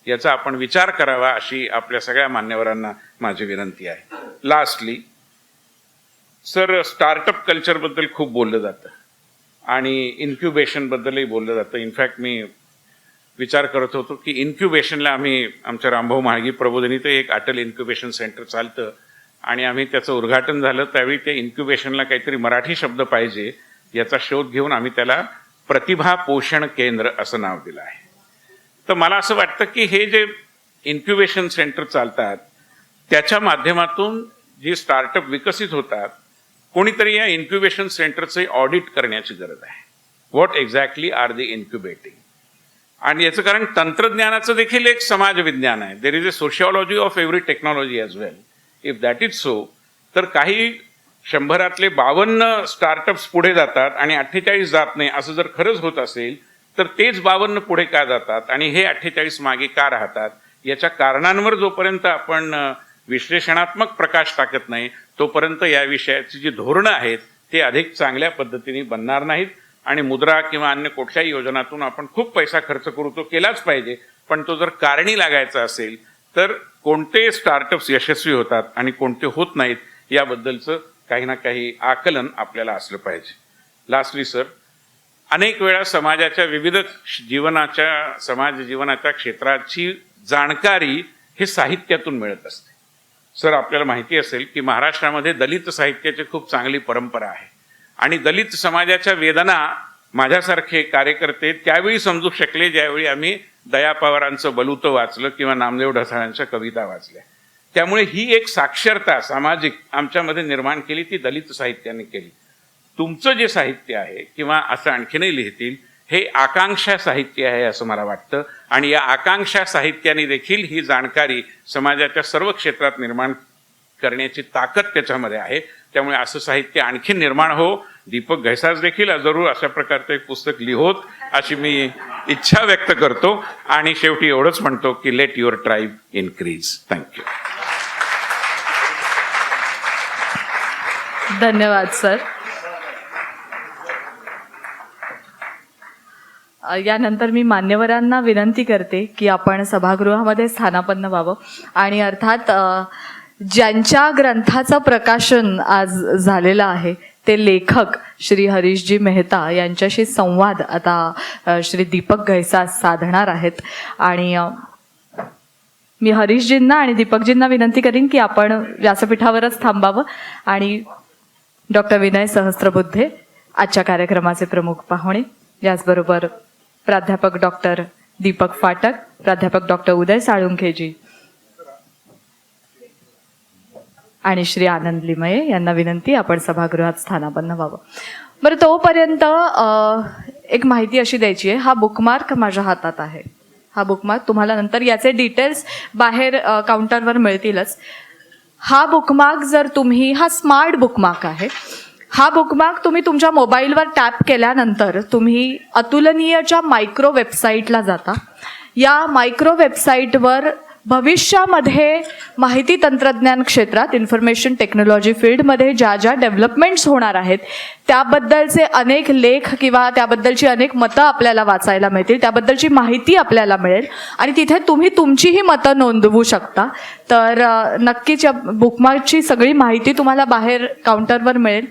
याचा आपण विचार करावा अशी आपल्या सगळ्या मान्यवरांना माझी विनंती आहे. लास्टली सर, स्टार्टअप कल्चरबद्दल खूप बोललं जातं आणि इन्क्युबेशनबद्दलही बोललं जातं. इनफॅक्ट मी विचार करत होतो की इन्क्युबेशनला आम्ही आमच्या रामभाऊ म्हाळगी प्रबोधिनीत एक अटल इन्क्युबेशन सेंटर चालतं आणि आम्ही त्याचं उद्घाटन झालं त्यावेळी त्या इन्क्युबेशनला काहीतरी मराठी शब्द पाहिजे याचा शोध घेऊन आम्ही त्याला प्रतिभा पोषण केंद्र असं नाव दिलं आहे. तर मला असं वाटतं की हे जे इन्क्युबेशन सेंटर चालतात त्याच्या माध्यमातून जी स्टार्टअप विकसित होतात, कोणीतरी या इन्क्युबेशन सेंटरचे ऑडिट करण्याची गरज आहे. What exactly are they incubating? आणि याचं कारण तंत्रज्ञानाचं देखील एक समाज विज्ञान आहे. There is a sociology of every technology as well. If that is so, तर काही 100 52 स्टार्टअप्स पुढे जातात आणि 48 जात नाही असं जर खरंच होत असेल तर तेच 52 पुढे का जातात आणि हे 48 मागे का राहतात? याच्या कारणांवर जोपर्यंत आपण विश्लेषणात्मक प्रकाश टाकत नाही तोपर्यंत या विषयाची जी धोरणं आहेत ते अधिक चांगल्या पद्धतीने बनणार नाहीत. आणि मुद्रा किंवा अन्य कुठल्याही योजनातून आपण खूप पैसा खर्च करू, तो केलाच पाहिजे, पण तो जर कारणी लागायचा असेल तर कोणते स्टार्टअप्स यशस्वी होतात आणि कोणते होत नाहीत याबद्दलचं काही ना काही आकलन आपल्याला असलं पाहिजे. लास्टली सर, अनेक वेळा समाजाच्या विविध समाज जीवनाच्या क्षेत्राची जाणकारी हे साहित्यातून मिळत असते. सर, आपल्याला माहिती असेल की महाराष्ट्रामध्ये दलित साहित्याची खूप चांगली परंपरा आहे आणि दलित समाजाच्या वेदना माझ्यासारखे कार्यकर्ते त्यावेळी समजू शकले ज्यावेळी आम्ही दया पवारांचं बलूतं वाचलं किंवा नामदेव ढसाळ्यांच्या कविता वाचल्या. त्यामुळे ही एक साक्षरता सामाजिक आमच्यामध्ये निर्माण केली, ती दलित साहित्याने केली. तुमचं जे साहित्य आहे किंवा असं आणखीनही लिहितील हे आकांक्षा साहित्य आहे असं मला वाटतं आणि या आकांक्षा साहित्याने देखील ही जाणकारी समाजाच्या सर्व क्षेत्रात निर्माण करण्याची ताकद त्याच्यामध्ये आहे. त्यामुळे असं साहित्य आणखी निर्माण हो. दीपक घैसास देखील जरूर अशा प्रकारचं एक पुस्तक लिहोत अशी मी इच्छा व्यक्त करतो आणि शेवटी एवढंच म्हणतो की late your tribe increase. Thank you. धन्यवाद सर. यानंतर मी मान्यवरांना विनंती करते की आपण सभागृहामध्ये स्थानापन्न व्हावं आणि अर्थात ज्यांच्या ग्रंथाचं प्रकाशन आज झालेलं आहे ते लेखक श्री हरीशजी मेहता यांच्याशी संवाद आता श्री दीपक घैसास साधणार आहेत. आणि मी हरीशजींना आणि दीपकजींना विनंती करीन की आपण व्यासपीठावरच थांबावं आणि डॉक्टर विनय सहस्त्रबुद्धे आजच्या कार्यक्रमाचे प्रमुख पाहुणे, याचबरोबर प्राध्यापक डॉक्टर दीपक फाटक, प्राध्यापक डॉक्टर उदय साळुंखेजी आणि श्री आनंद लिमये यांना विनंती आपण सभागृहात स्थानापन्न व्हावं. बरं, तोपर्यंत एक माहिती अशी द्यायची आहे. हा बुकमार्क माझ्या हातात आहे. हा बुकमार्क तुम्हाला नंतर याचे डिटेल्स बाहेर काउंटरवर मिळतीलच. हा बुकमार्क जर तुम्ही, हा स्मार्ट बुकमार्क आहे. हा बुकमार्क तुम्ही तुमच्या मोबाईलवर टॅप केल्यानंतर तुम्ही अतुलनीयच्या मायक्रो वेबसाईटला जाता. या मायक्रो वेबसाईटवर भविष्यामध्ये माहिती तंत्रज्ञान क्षेत्रात, इन्फॉर्मेशन टेक्नॉलॉजी फील्डमध्ये ज्या ज्या डेव्हलपमेंट्स होणार आहेत त्याबद्दलचे अनेक लेख किंवा त्याबद्दलची अनेक मतं आपल्याला वाचायला मिळतील, त्याबद्दलची माहिती आपल्याला मिळेल आणि तिथे तुम्ही तुमचीही मतं नोंदवू शकता. तर नक्कीच या बुकमार्कची सगळी माहिती तुम्हाला बाहेर काउंटरवर मिळेल.